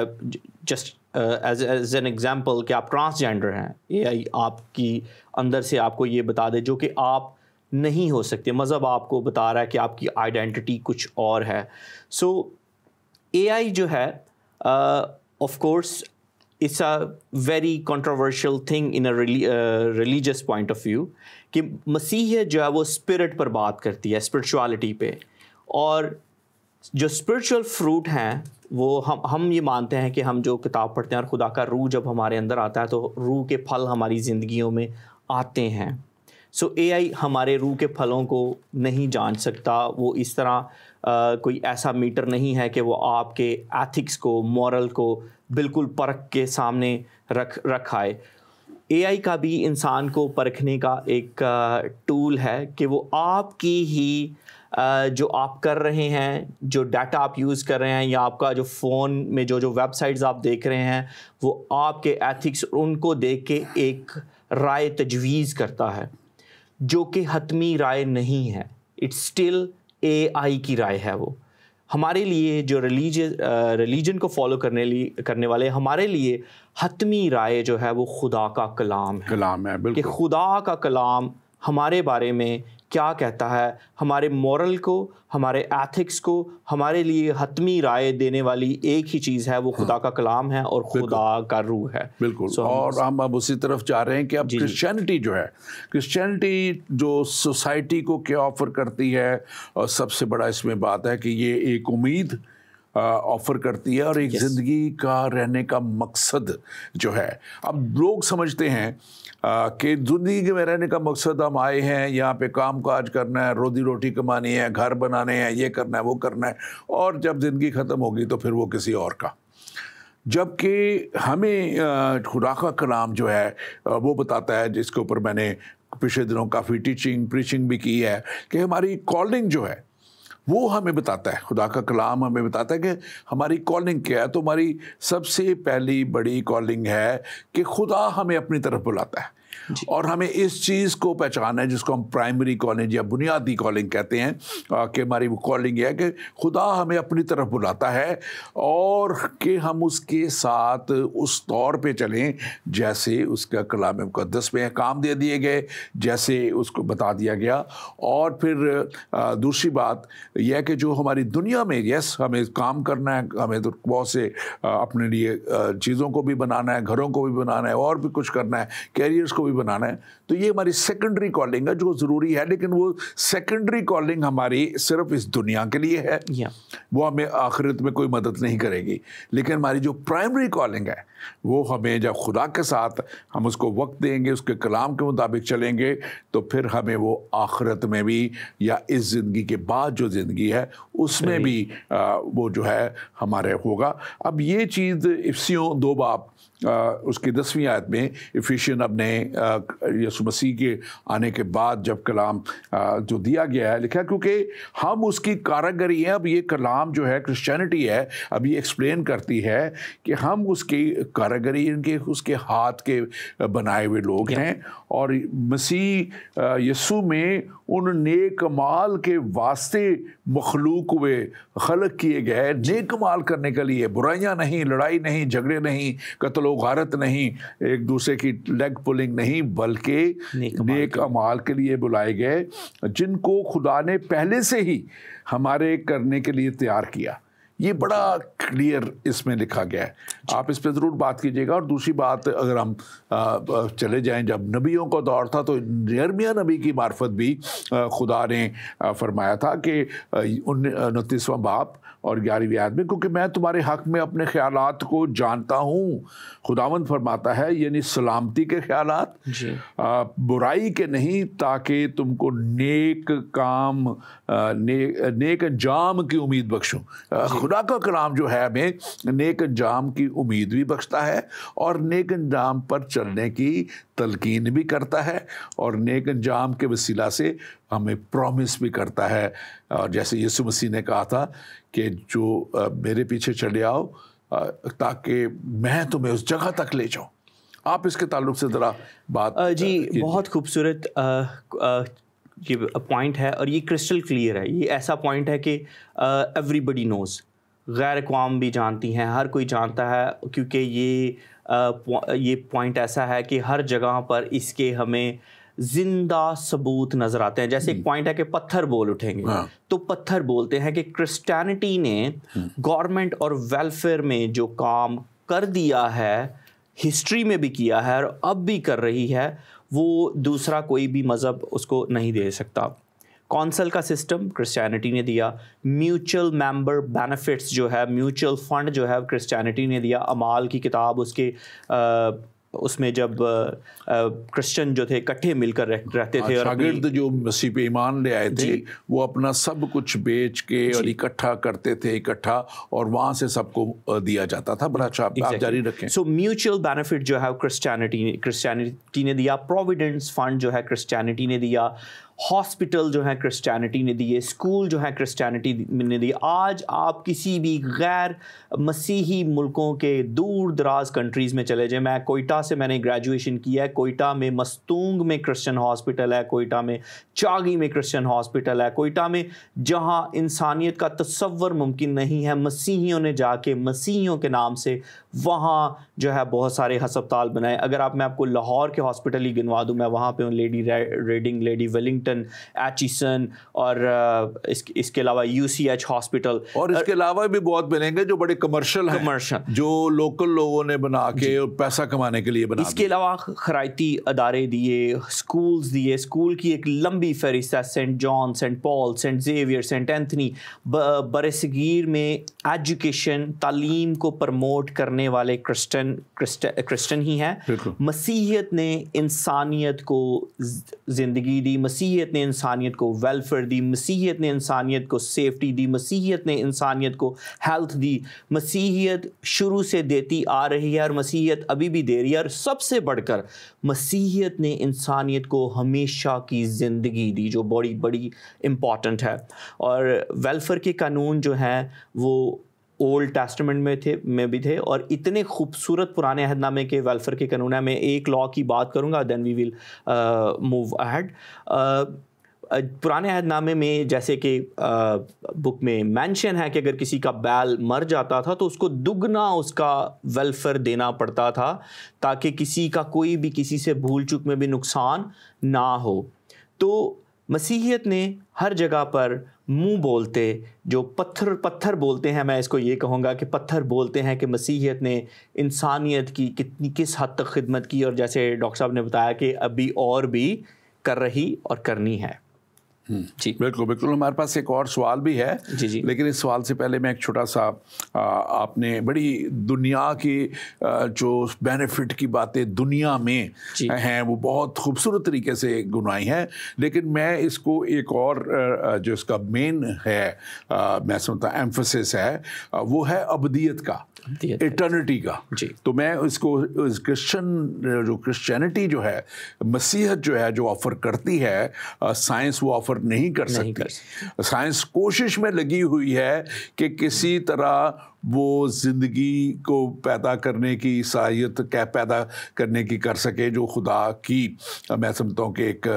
جسٹ ایز این ایگزامپل کہ آپ ٹرانسجینڈر ہیں، اے آئی آپ کی اندر سے آپ کو یہ بتا دے جو کہ آپ نہیں ہو سکتے. مذہب آپ کو بتا رہا ہے کہ آپ کی آئیڈینٹی کچھ اور ہے. سو اے آئی جو ہے of course it's a very controversial thing in a religious point of view, کہ مسیحیت جو ہے وہ اسپرٹ پر بات کرتی ہے، اسپرچوالٹی پہ، اور جو اسپرچول فروٹ ہیں وہ ہم یہ مانتے ہیں کہ ہم جو کتاب پڑھتے ہیں اور خدا کا روح جب ہمارے اندر آتا ہے تو روح کے پھل ہماری زندگیوں میں آتے ہیں. سو اے آئی ہمارے روح کے پھلوں کو نہیں جان سکتا. وہ اس طرح کوئی ایسا میٹر نہیں ہے کہ وہ آپ کے ایتھکس کو، مورل کو بالکل پرکھ کے سامنے رکھائے. اے آئی کا بھی انسان کو پرکھنے کا ایک ٹول ہے کہ وہ آپ کی ہی جو آپ کر رہے ہیں، جو ڈیٹا آپ یوز کر رہے ہیں، یا آپ کا جو فون میں جو ویب سائٹس آپ دیکھ رہے ہیں، وہ آپ کے ایتھکس ان کو دیکھ کے ایک رائے تجویز کرتا ہے، جو کہ حتمی رائے نہیں ہے. اٹس اسٹل اے آئی کی رائے ہے. وہ ہمارے لیے جو ریلیجن کو فالو کرنے والے ہمارے لیے حتمی رائے جو ہے وہ خدا کا کلام ہے. بالکل. کہ خدا کا کلام ہمارے بارے میں کیا کہتا ہے، ہمارے مورل کو، ہمارے ایتھکس کو، ہمارے لیے حتمی رائے دینے والی ایک ہی چیز ہے، وہ خدا کا کلام ہے اور خدا کا روح ہے. بالکل. اور ہم اب اسی طرف جا رہے ہیں کہ اب کرسچینٹی جو ہے، کرسچینٹی جو سوسائٹی کو کیا آفر کرتی ہے، اور سب سے بڑا اس میں بات ہے کہ یہ ایک امید آفر کرتی ہے اور ایک زندگی کا رہنے کا مقصد جو ہے. اب لوگ سمجھتے ہیں کہ زندگی میں رہنے کا مقصد ہم آئے ہیں یہاں پہ کام کاج کرنا ہے، روزی روٹی کمانی ہے، گھر بنانے ہیں، یہ کرنا ہے، وہ کرنا ہے، اور جب زندگی ختم ہوگی تو پھر وہ کسی اور کا. جبکہ ہمیں خدا کا کلام جو ہے وہ بتاتا ہے، جس کے اوپر میں نے پچھلے دنوں کافی پریچنگ بھی کی ہے، کہ ہماری کالنگ جو ہے وہ ہمیں بتاتا ہے. خدا کا کلام ہمیں بتاتا ہے کہ ہماری کالنگ کیا ہے. تو ہماری سب سے پہلی بڑی کالنگ ہے کہ خدا ہمیں اپنی طرف بلاتا ہے، اور ہمیں اس چیز کو پہچاننا ہے جس کو ہم پرائمری کالنگ یا بنیادی کالنگ کہتے ہیں، کہ ہماری وہ کالنگ یہ ہے کہ خدا ہمیں اپنی طرف بلاتا ہے، اور کہ ہم اس کے ساتھ اس طور پہ چلیں جیسے اس کا کلام مقدس میں احکام دے دیے گئے، جیسے اس کو بتا دیا گیا. اور پھر دوسری بات یہ ہے کہ جو ہماری دنیا میں ہمیں کام کرنا ہے، ہمیں تو بہت سے اپنے لیے چیزوں کو بھی بنانا ہے، گھروں کو بھی بنانا ہے، اور بھی کچھ کرنا ہے، کیریئرز کو بھی بنانا ہے. تو یہ ہماری سیکنڈری کالنگ ہے جو ضروری ہے، لیکن وہ سیکنڈری کالنگ ہماری صرف اس دنیا کے لیے ہے، وہ ہمیں آخرت میں کوئی مدد نہیں کرے گی. لیکن ہماری جو پرائمری کالنگ ہے وہ ہمیں جب خدا کے ساتھ ہم اس کو وقت دیں گے، اس کے کلام کے مطابق چلیں گے، تو پھر ہمیں وہ آخرت میں بھی یا اس زندگی کے بعد جو زندگی ہے اس میں بھی وہ جو ہے ہمارے ہوگا. اب یہ چیز افسیوں 2 باب اس کی 10ویں آیت میں افیشین اپنے یسوع مسیح کے آنے کے بعد جب کلام جو دیا گیا ہے لکھا، کیونکہ ہم اس کی کارگری ہیں. اب یہ کلام جو ہے کرسچینٹی ہے، اب یہ ایکسپلین کرتی ہے کہ ہم اس کی کارگری، اس کے ہاتھ کے بنائے ہوئے لوگ ہیں، اور مسیح یسوع میں ان نیک مال کے واسطے مخلوق ہوئے، خلق کیے گئے نیک مال کرنے کے لیے. برائیاں نہیں، لڑائی نہیں، جھگڑے نہیں، قتل و غارت نہیں، ایک دوسرے کی لیگ پولنگ نہیں، بلکہ نیک اعمال کے لیے بلائے گئے، جن کو خدا نے پہلے سے ہی ہمارے کرنے کے لیے تیار کیا. یہ بڑا کلیئر اس میں لکھا گیا ہے. آپ اس پہ ضرور بات کیجیے گا. اور دوسری بات، اگر ہم چلے جائیں، جب نبیوں کا دور تھا تو یرمیہ نبی کی معرفت بھی خدا نے فرمایا تھا کہ 29واں باب اور 11ویں آیت میں، کیونکہ میں تمہارے حق میں اپنے خیالات کو جانتا ہوں، خداوند فرماتا ہے، یعنی سلامتی کے خیالات، برائی کے نہیں، تاکہ تم کو نیک کام، نیک انجام کی امید بخشوں. خدا کا کلام جو ہے ہمیں نیک انجام کی امید بھی بخشتا ہے، اور نیک انجام پر چلنے کی تلقین بھی کرتا ہے، اور نیک انجام کے وسیلہ سے ہمیں پرومس بھی کرتا ہے. اور جیسے یسوع مسیح نے کہا تھا کہ جو میرے پیچھے چلے آؤ تاکہ میں تمہیں اس جگہ تک لے جاؤں. آپ اس کے تعلق سے ذرا بات. جی بہت خوبصورت یہ پوائنٹ ہے، اور یہ کرسٹل کلیئر ہے. یہ ایسا پوائنٹ ہے کہ ایوری بڈی نوز، غیر اقوام بھی جانتی ہیں، ہر کوئی جانتا ہے، کیونکہ یہ پوائنٹ ایسا ہے کہ ہر جگہ پر اس کے ہمیں زندہ ثبوت نظر آتے ہیں. جیسے ایک پوائنٹ ہے کہ پتھر بول اٹھیں گے، تو پتھر بولتے ہیں کہ کرسچینٹی نے گورنمنٹ اور ویلفیئر میں جو کام کر دیا ہے، ہسٹری میں بھی کیا ہے اور اب بھی کر رہی ہے، وہ دوسرا کوئی بھی مذہب اس کو نہیں دے سکتا. کونسل کا سسٹم کرسچینٹی نے دیا. میوچل ممبر بینیفٹس جو ہے، میوچل فنڈ جو ہے، کرسچینٹی نے دیا. اعمال کی کتاب اس میں جب کرسچن جو تھے اکٹھے مل کر رہتے تھے، اور شاگرد جو مسیح پہ ایمان لے آئے تھے وہ اپنا سب کچھ بیچ کے اور اکٹھا کرتے تھے، اور وہاں سے سب کو دیا جاتا تھا. بڑا اچھا، آپ جاری رکھیں. سو میوچل بینیفٹ جو ہے کرسچینٹی نے دیا. پروویڈنس فنڈ جو ہے کرسچینٹی نے دیا. ہاسپٹل جو ہے کرسچینٹی نے دیے. اسکول جو ہے کرسچینٹی نے دی. آج آپ کسی بھی غیر مسیحی ملکوں کے دور دراز کنٹریز میں چلے جائیں. میں کوئٹہ سے میں نے گریجویشن کیا ہے. کوئٹہ میں مستونگ میں کرسچن ہاسپٹل ہے، کوئٹہ میں چاگی میں کرسچن ہاسپٹل ہے. کوئٹہ میں جہاں انسانیت کا تصور ممکن نہیں ہے، مسیحیوں نے جا کے مسیحیوں کے نام سے وہاں جو ہے بہت سارے ہسپتال بنائے. اگر میں آپ کو لاہور کے ہاسپٹل ہی گنوا دوں, میں وہاں پہ ہوں, lady reading, lady Wellington, Aitchison, اور اس کے علاوہ UCH ہاسپٹل, اور اس کے علاوہ بھی بہت ملیں گے جو بڑے کمرشل ہیں, جو لوکل لوگوں نے بنا کے اور پیسہ کمانے کے لیے بنا. اس کے علاوہ خیراتی ادارے دیے, اسکولز دیے, اسکول کی ایک لمبی فہرست ہے, سینٹ جان, سینٹ پال, سینٹ زیویئر, سینٹ اینتھنی. برصغیر میں ایجوکیشن, تعلیم کو پرموٹ کرنے والے کرسچن ہی ہیں. مسیحیت نے انسانیت کو زندگی دی, مسیحیت نے انسانیت کو ویلفیئر دی, مسیحیت نے انسانیت کو سیفٹی دی, مسیحیت نے انسانیت کو ہیلتھ دی. مسیحیت شروع سے دیتی آ رہی ہے اور مسیحیت ابھی بھی دے رہی ہے, اور سب سے بڑھ کر مسیحیت نے انسانیت کو ہمیشہ کی زندگی دی, جو بڑی بڑی امپورٹنٹ ہے. اور ویلفیئر کے قانون جو ہیں وہ اولڈ ٹیسٹمنٹ میں بھی تھے, اور اتنے خوبصورت پرانے عہد نامے کے ویلفیئر کے قانون ہیں. میں ایک لا کی بات کروں گا, دین وی ول موو اہیڈ. پرانے عہد نامے میں جیسے کہ بک میں مینشن ہے کہ اگر کسی کا بیل مر جاتا تھا تو اس کو دگنا اس کا ویلفیئر دینا پڑتا تھا, تاکہ کسی کا کوئی بھی کسی سے بھول چک میں بھی نقصان نہ ہو. تو مسیحیت نے ہر جگہ پر منہ بولتے, جو پتھر بولتے ہیں, میں اس کو یہ کہوں گا کہ پتھر بولتے ہیں کہ مسیحیت نے انسانیت کی کس حد تک خدمت کی, اور جیسے ڈاکٹر صاحب نے بتایا کہ ابھی اور بھی کر رہی اور کرنی ہے. جی بالکل بالکل. ہمارے پاس ایک اور سوال بھی ہے, جی لیکن اس سوال سے پہلے میں ایک چھوٹا سا, آپ نے بڑی دنیا کی جو بینیفٹ کی باتیں دنیا میں ہیں وہ بہت خوبصورت طریقے سے گنوائی ہیں, لیکن میں اس کو ایک اور جو اس کا مین ہے, میں سمجھتا ہوں ایمفسس ہے, وہ ہے ابدیت کا, ایٹرنٹی کا. تو میں اس کو کرسچینٹی جو ہے, مسیحت جو ہے, جو آفر کرتی ہے, سائنس وہ آفر نہیں کر سکتی. سائنس کوشش میں لگی ہوئی ہے کہ کسی طرح وہ زندگی کو پیدا کرنے کی صلاحیت پیدا کرنے کی کر سکے, جو خدا کی میں سمجھتا ہوں کہ ایک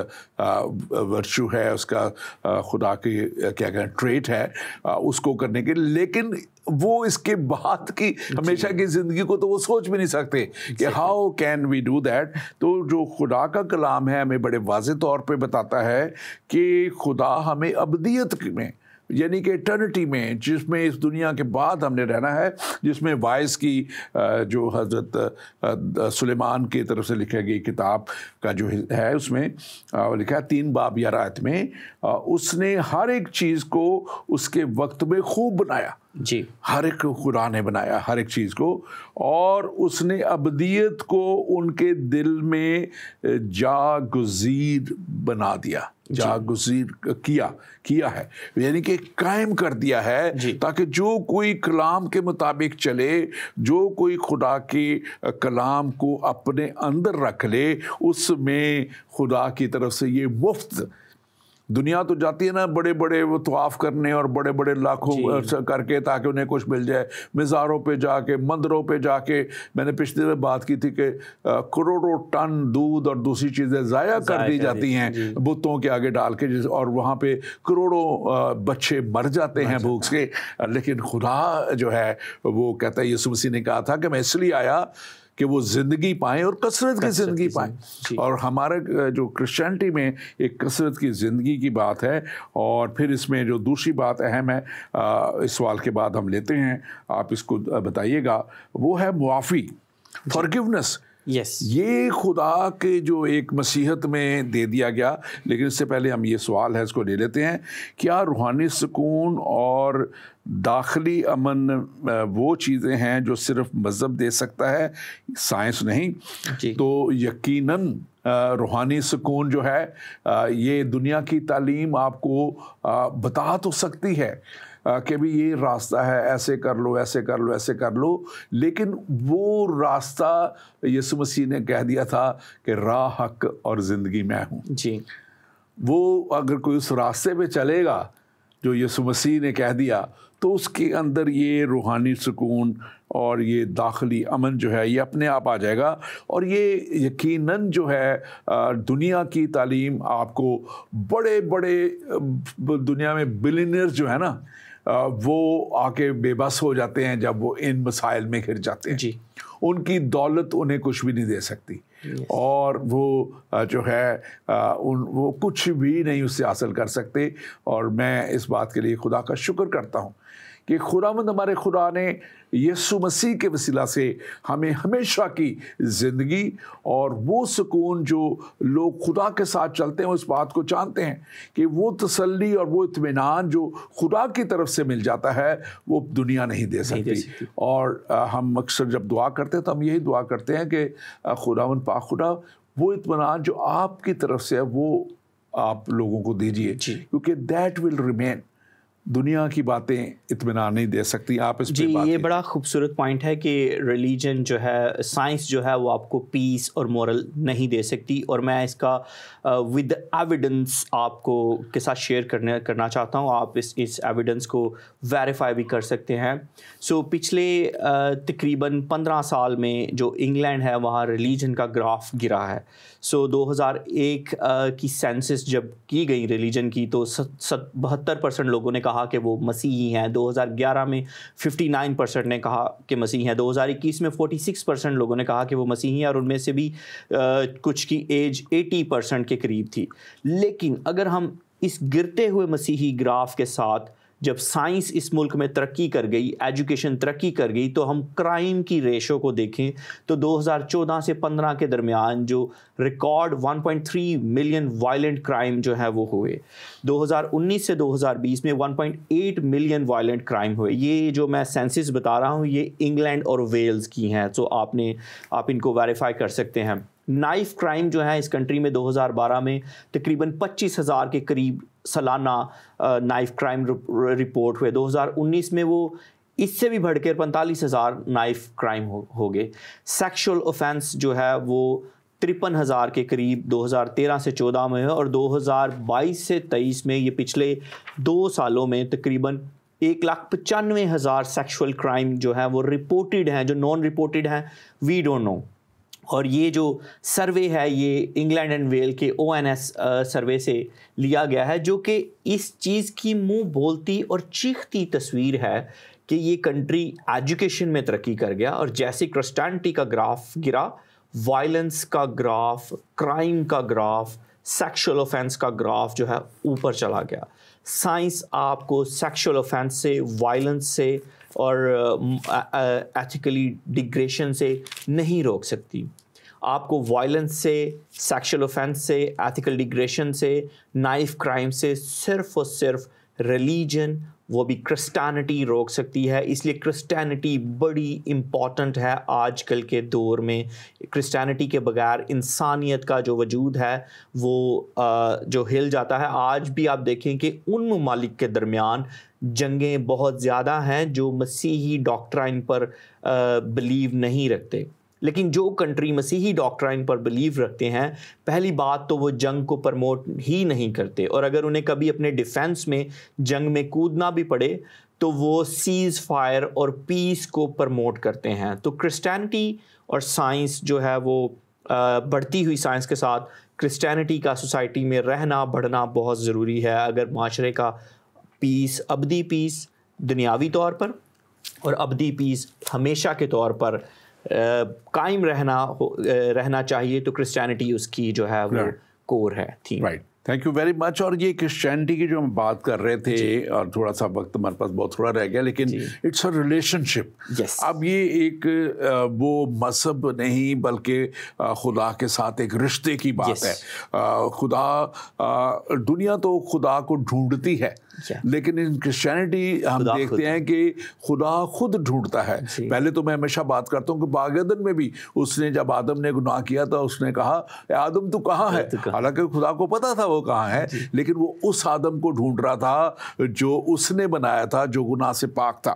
ورچو ہے, اس کا خدا کی کیا کہیں ٹریٹ ہے, اس کو کرنے کے. لیکن وہ اس کے بعد کی ہمیشہ کی زندگی کو تو وہ سوچ بھی نہیں سکتے کہ how can we do that. تو جو خدا کا کلام ہے ہمیں بڑے واضح طور پہ بتاتا ہے کہ خدا ہمیں ابدیت میں, یعنی کہ ایٹرنٹی میں, جس میں اس دنیا کے بعد ہم نے رہنا ہے, جس میں وائس کی جو حضرت سلیمان کی طرف سے لکھی گئی کتاب کا جو ہے, اس میں لکھا ہے 3 باب 11 آیت میں, اس نے ہر ایک چیز کو اس کے وقت میں خوب بنایا. جی, ہر ایک خدا نے بنایا ہر ایک چیز کو, اور اس نے ابدیت کو ان کے دل میں جاگزیر بنا دیا, جاگزیر کیا ہے, یعنی کہ قائم کر دیا ہے, تاکہ جو کوئی کلام کے مطابق چلے, جو کوئی خدا کے کلام کو اپنے اندر رکھ لے, اس میں خدا کی طرف سے یہ مفت. دنیا تو جاتی ہے نا بڑے بڑے وہ طواف کرنے اور بڑے بڑے لاکھوں کر کے تاکہ انہیں کچھ مل جائے, مزاروں پہ جا کے, مندروں پہ جا کے. میں نے پچھلے دفعہ بات کی تھی کہ کروڑوں ٹن دودھ اور دوسری چیزیں ضائع کر دی جاتی ہیں بتوں کے آگے ڈال کے, اور وہاں پہ کروڑوں بچے مر جاتے ہیں بھوک سے. لیکن خدا جو ہے وہ کہتا ہے, یسوع مسیح نے کہا تھا کہ میں اس لیے آیا کہ وہ زندگی پائیں اور کثرت کی زندگی پائیں. اور ہمارے جو کرسچینٹی میں ایک کثرت کی زندگی کی بات ہے. اور پھر اس میں جو دوسری بات اہم ہے, اس سوال کے بعد ہم لیتے ہیں, آپ اس کو بتائیے گا, وہ ہے معافی, فارگیونیس. یہ خدا کے جو ایک مسیحت میں دے دیا گیا. لیکن اس سے پہلے ہم یہ سوال ہے اس کو لے لیتے ہیں, کیا روحانی سکون اور داخلی امن وہ چیزیں ہیں جو صرف مذہب دے سکتا ہے, سائنس نہیں؟ تو یقیناً روحانی سکون جو ہے یہ دنیا کی تعلیم آپ کو بتا تو سکتی ہے کہ بھی یہ راستہ ہے, ایسے کر لو, ایسے کر لو, ایسے کر لو, لیکن وہ راستہ یسوع مسیح نے کہہ دیا تھا کہ راہ, حق اور زندگی میں ہوں. وہ اگر کوئی اس راستے پہ چلے گا جو یسوع مسیح نے کہہ دیا, تو اس کے اندر یہ روحانی سکون اور یہ داخلی امن جو ہے یہ اپنے آپ آ جائے گا. اور یہ یقیناً جو ہے دنیا کی تعلیم آپ کو بڑے بڑے دنیا میں بلینئرز جو ہے نا, وہ آ کے بے بس ہو جاتے ہیں جب وہ ان مسائل میں گھر جاتے ہیں. جی. ان کی دولت انہیں کچھ بھی نہیں دے سکتی, اور وہ جو ہے وہ کچھ بھی نہیں اس سے حاصل کر سکتے. اور میں اس بات کے لیے خدا کا شکر کرتا ہوں کہ خداوند ہمارے خدا نے یسوع مسیح کے وسیلہ سے ہمیں ہمیشہ کی زندگی اور وہ سکون جو لوگ خدا کے ساتھ چلتے ہیں اس بات کو جانتے ہیں کہ وہ تسلی اور وہ اطمینان جو خدا کی طرف سے مل جاتا ہے وہ دنیا نہیں دے سکتی. اور ہم اکثر جب دعا کرتے ہیں تو ہم یہی دعا کرتے ہیں کہ خداوند پاک خدا وہ اطمینان جو آپ کی طرف سے ہے وہ آپ لوگوں کو دیجیے, کیونکہ دیٹ ول ریمین. دنیا کی باتیں اطمینان نہیں دے سکتی. آپ اس پہ بات یہ بڑا خوبصورت پوائنٹ ہے کہ ریلیجن جو ہے, سائنس جو ہے وہ آپ کو پیس اور مورل نہیں دے سکتی, اور میں اس کا ود ایویڈنس آپ کو کے ساتھ شیئر کرنا چاہتا ہوں. آپ اس ایویڈنس کو ویریفائی بھی کر سکتے ہیں. پچھلے تقریباً 15 سال میں جو انگلینڈ ہے وہاں ریلیجن کا گراف گرا ہے. 2001 کی سینسس جب کی گئی ریلیجن کی تو 72% لوگوں نے کہا کہ وہ مسیحی ہیں. 2011 میں 59% نے کہا کہ مسیحی ہیں. 2021 میں 46% لوگوں نے کہا کہ وہ مسیحی ہیں, اور ان میں سے بھی کچھ کی ایج 80% کے قریب تھی. لیکن اگر ہم اس گرتے ہوئے مسیحی گراف کے ساتھ جب سائنس اس ملک میں ترقی کر گئی, ایجوکیشن ترقی کر گئی, تو ہم کرائم کی ریشو کو دیکھیں تو 2014 سے 15 کے درمیان جو ریکارڈ 1.3 ملین وائلنٹ کرائم جو ہے وہ ہوئے. 2019 سے 2020 میں 1.8 ملین وائلنٹ کرائم ہوئے. یہ جو میں سینسس بتا رہا ہوں یہ انگلینڈ اور ویلز کی ہیں, تو آپ ان کو ویریفائی کر سکتے ہیں. نائف کرائم جو ہے اس کنٹری میں 2012 میں تقریباً 25,000 کے قریب سالانہ نائف کرائم رپورٹ ہوئے. 2019 میں وہ اس سے بھی بڑھ کر 45,000 نائف کرائم ہو گئے. سیکشول اوفینس جو ہے وہ 53,000 کے قریب 2013 سے 14 میں ہے, اور 2022 سے 23 میں یہ پچھلے 2 سالوں میں تقریباً 1,95,000 سیکشول کرائم جو ہے وہ رپورٹڈ ہیں. جو نان رپورٹڈ ہیں وی ڈونٹ نو. اور یہ جو سروے ہے یہ انگلینڈ اینڈ ویل کے ONS سروے سے لیا گیا ہے, جو کہ اس چیز کی منہ بولتی اور چیختی تصویر ہے کہ یہ کنٹری ایجوکیشن میں ترقی کر گیا, اور جیسے کرسچینٹی کا گراف گرا, وائلنس کا گراف, کرائم کا گراف, سیکشول اوفینس کا گراف جو ہے اوپر چلا گیا. سائنس آپ کو سیکشول اوفینس سے, وائلنس سے اور ایتھیکلی ڈیگریشن سے نہیں روک سکتی. آپ کو وائلنس سے, سیکشل اوفینس سے, ایتھیکل ڈیگریشن سے, نائف کرائم سے صرف اور صرف ریلیجن, وہ بھی کرسٹینٹی روک سکتی ہے. اس لیے کرسٹینٹی بڑی امپورٹنٹ ہے آج کل کے دور میں. کرسٹینٹی کے بغیر انسانیت کا جو وجود ہے وہ جو ہل جاتا ہے. آج بھی آپ دیکھیں کہ ان ممالک کے درمیان جنگیں بہت زیادہ ہیں جو مسیحی ڈاکٹرائن پر بلیو نہیں رکھتے. لیکن جو کنٹری مسیحی ڈاکٹرائن پر بلیو رکھتے ہیں, پہلی بات تو وہ جنگ کو پرموٹ ہی نہیں کرتے, اور اگر انہیں کبھی اپنے ڈیفینس میں جنگ میں کودنا بھی پڑے تو وہ سیز فائر اور پیس کو پرموٹ کرتے ہیں. تو کرسچینٹی اور سائنس جو ہے وہ بڑھتی ہوئی سائنس کے ساتھ کرسچینٹی کا سوسائٹی میں رہنا بڑھنا بہت ضروری ہے, اگر معاشرے کا پیس, ابدی پیس دنیاوی طور پر اور ابدی پیس ہمیشہ کے طور پر قائم رہنا چاہیے, تو کرسچینٹی اس کی جو ہے وہ کور ہے. رائٹ, تھینک یو ویری مچ. اور یہ کرسچینٹی کی جو ہم بات کر رہے تھے, اور تھوڑا سا وقت ہمارے پاس بہت تھوڑا رہ گیا, لیکن اٹس اے ریلیشن شپ. اب یہ ایک وہ مذہب نہیں بلکہ خدا کے ساتھ ایک رشتے کی بات ہے. دنیا تو خدا کو ڈھونڈتی ہے, لیکن ان کرسچینٹی ہم دیکھتے ہیں کہ خدا خود ڈھونڈتا ہے. پہلے تو میں ہمیشہ بات کرتا ہوں کہ باغ عدن میں بھی اس نے جب آدم نے گناہ کیا تھا اس نے کہا اے آدم تو کہاں ہے, حالانکہ خدا کو پتا تھا وہ کہاں ہے, لیکن وہ اس آدم کو ڈھونڈ رہا تھا جو اس نے بنایا تھا, جو گناہ سے پاک تھا.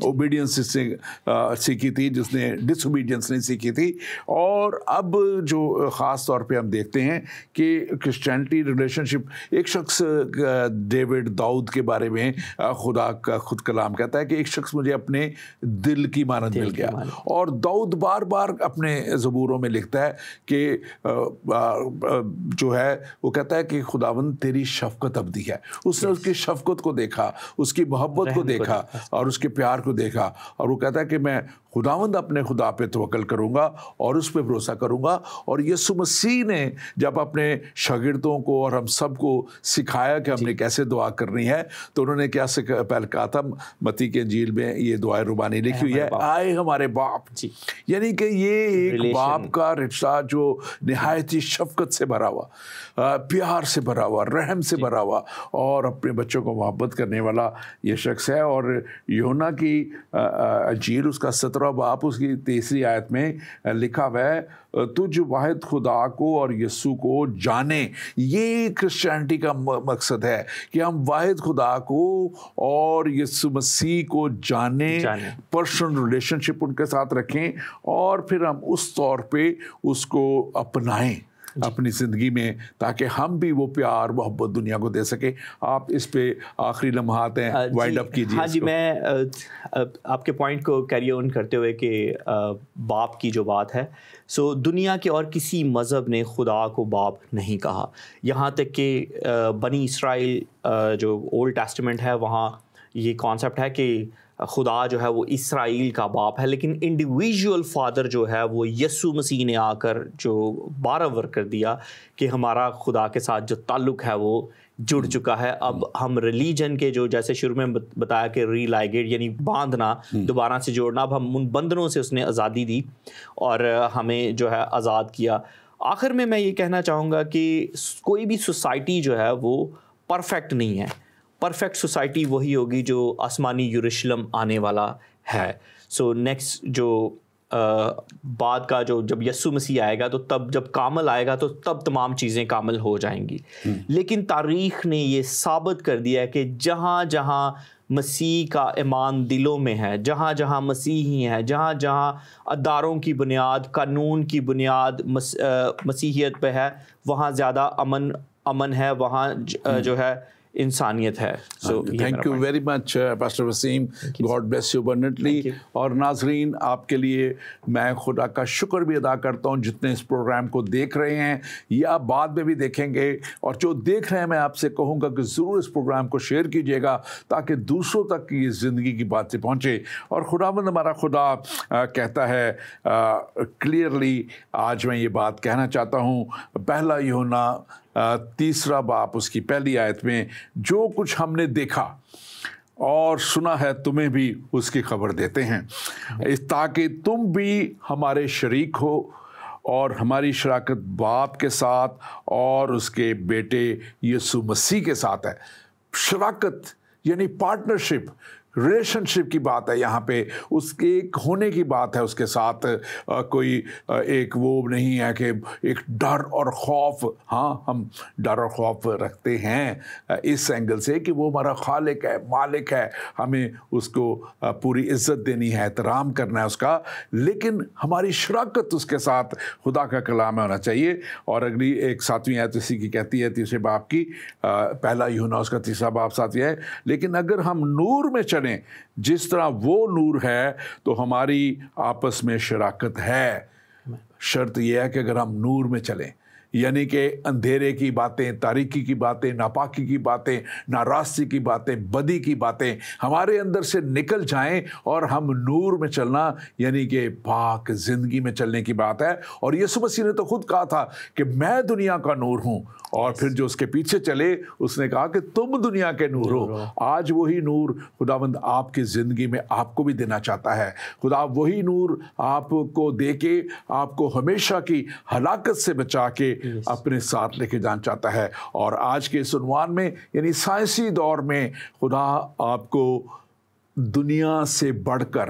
اوبیڈینس اس نے سیکھی تھی جس نے ڈس اوبیڈینس نہیں سیکھی تھی. اور اب جو خاص طور پہ ہم دیکھتے ہیں کہ کرسچینٹی ریلیشن شپ, ایک شخص ڈیوڈ داؤد داؤد کے بارے میں خدا کا خود کلام کہتا ہے کہ ایک شخص مجھے اپنے دل کی مانند مل گیا. اور داؤد بار بار اپنے زبوروں میں لکھتا ہے کہ جو ہے وہ کہتا ہے کہ خداوند تیری شفقت ابدی ہے. اس نے اس کی شفقت کو دیکھا, اس کی محبت کو دیکھا اور اس کے پیار کو دیکھا, اور وہ کہتا ہے کہ میں خداوند اپنے خدا پہ توکل کروں گا اور اس پہ بھروسہ کروں گا. اور یسوع مسیح نے جب اپنے شاگردوں کو اور ہم سب کو سکھایا کہ ہم نے کیسے دعا کرنی ہے, تو انہوں نے کیا پہلے کہا تھا, متی کے انجیل میں یہ دعائے ربانی لکھی ہوئی ہے, آئے ہمارے باپ. یعنی کہ یہ ایک باپ کا رشتہ جو نہایت ہی شفقت سے بھرا ہوا, پیار سے بھرا ہوا, رحم سے بھرا ہوا اور اپنے بچوں کو محبت کرنے والا یہ شخص ہے. اور یوحنا کی انجیل اس کا 17 باب اس کی 3 آیت میں لکھا ہوا ہے, تجھ واحد خدا کو اور یسوع کو جانے. یہ کرسچینٹی کا مقصد ہے کہ ہم واحد خدا کو اور یسوع مسیح کو جانے, پرسنل ریلیشن شپ ان کے ساتھ رکھیں اور پھر ہم اس طور پہ اس کو اپنائیں اپنی زندگی میں, تاکہ ہم بھی وہ پیار محبت دنیا کو دے سکیں. آپ اس پہ آخری لمحات ہیں, وائنڈ اپ کیجیے. ہاں جی, میں آپ کے پوائنٹ کو کیری آن کرتے ہوئے کہ باپ کی جو بات ہے, سو دنیا کے اور کسی مذہب نے خدا کو باپ نہیں کہا. یہاں تک کہ بنی اسرائیل جو اولڈ ٹیسٹمنٹ ہے وہاں یہ کانسیپٹ ہے کہ خدا جو ہے وہ اسرائیل کا باپ ہے, لیکن انڈیویژول فادر جو ہے وہ یسوع مسیح نے آ کر جو بارور کر دیا کہ ہمارا خدا کے ساتھ جو تعلق ہے وہ جڑ چکا ہے. اب ہم ریلیجن کے جو جیسے شروع میں بتایا کہ ری لائگیٹ یعنی باندھنا, دوبارہ سے جوڑنا, اب ہم ان بندھنوں سے اس نے آزادی دی اور ہمیں جو ہے آزاد کیا. آخر میں یہ کہنا چاہوں گا کہ کوئی بھی سوسائٹی جو ہے وہ پرفیکٹ نہیں ہے. پرفیکٹ سوسائٹی وہی ہوگی جو آسمانی یروشلم آنے والا ہے. سو نیکسٹ جو بعد کا جو جب یسوع مسیح آئے گا تو تب جب کامل آئے گا تو تب تمام چیزیں کامل ہو جائیں گی. لیکن تاریخ نے یہ ثابت کر دیا ہے کہ جہاں جہاں مسیح کا ایمان دلوں میں ہے, جہاں جہاں مسیحی ہیں, جہاں جہاں اداروں کی بنیاد, قانون کی بنیاد مسیحیت پہ ہے, وہاں زیادہ امن ہے, وہاں جو ہے انسانیت ہے. So thank you very much pastor Waseem, God bless you abundantly. اور ناظرین, آپ کے لیے میں خدا کا شکر بھی ادا کرتا ہوں جتنے اس پروگرام کو دیکھ رہے ہیں یا بعد میں بھی دیکھیں گے, اور جو دیکھ رہے ہیں میں آپ سے کہوں گا کہ ضرور اس پروگرام کو شیئر کیجیے گا تاکہ دوسروں تک یہ زندگی کی باتیں پہنچے. اور خداوند ہمارا خدا کہتا ہے کلیئرلی, آج میں یہ بات کہنا چاہتا ہوں, پہلا یوحنا 3 باب اس کی 1 آیت میں, جو کچھ ہم نے دیکھا اور سنا ہے تمہیں بھی اس کی خبر دیتے ہیں, تاکہ تم بھی ہمارے شریک ہو, اور ہماری شراکت باپ کے ساتھ اور اس کے بیٹے یسوع مسیح کے ساتھ ہے. شراکت یعنی پارٹنرشپ, ریلیشن شپ کی بات ہے یہاں پہ, اس کے ایک ہونے کی بات ہے اس کے ساتھ. کوئی ایک وہ نہیں ہے کہ ایک ڈر اور خوف. ہاں, ہم ڈر اور خوف رکھتے ہیں اس اینگل سے کہ وہ ہمارا خالق ہے, مالک ہے, ہمیں اس کو پوری عزت دینی ہے, احترام کرنا ہے اس کا, لیکن ہماری شراکت اس کے ساتھ خدا کا کلام ہونا چاہیے. اور اگلی ایک 7ویں آیت اسی کی کہتی ہے 3 باب کی, پہلا یوحنا اس کا 3 باب 7 ہے, لیکن اگر ہم نور میں چلیں جس طرح وہ نور ہے تو ہماری آپس میں شراکت ہے. شرط یہ ہے کہ اگر ہم نور میں چلیں, یعنی کہ اندھیرے کی باتیں, تاریکی کی باتیں, ناپاکی کی باتیں, ناراستی کی باتیں, بدی کی باتیں ہمارے اندر سے نکل جائیں اور ہم نور میں چلنا, یعنی کہ پاک زندگی میں چلنے کی بات ہے. اور یسوع مسیح نے تو خود کہا تھا کہ میں دنیا کا نور ہوں, اور پھر جو اس کے پیچھے چلے اس نے کہا کہ تم دنیا کے نور ہو. آج وہی نور خداوند آپ کی زندگی میں آپ کو بھی دینا چاہتا ہے. خدا وہی نور آپ کو دے کے آپ کو ہمیشہ کی ہلاکت سے بچا کے اپنے ساتھ لے کے جانا چاہتا ہے. اور آج کے اس عنوان میں یعنی سائنسی دور میں خدا آپ کو دنیا سے بڑھ کر,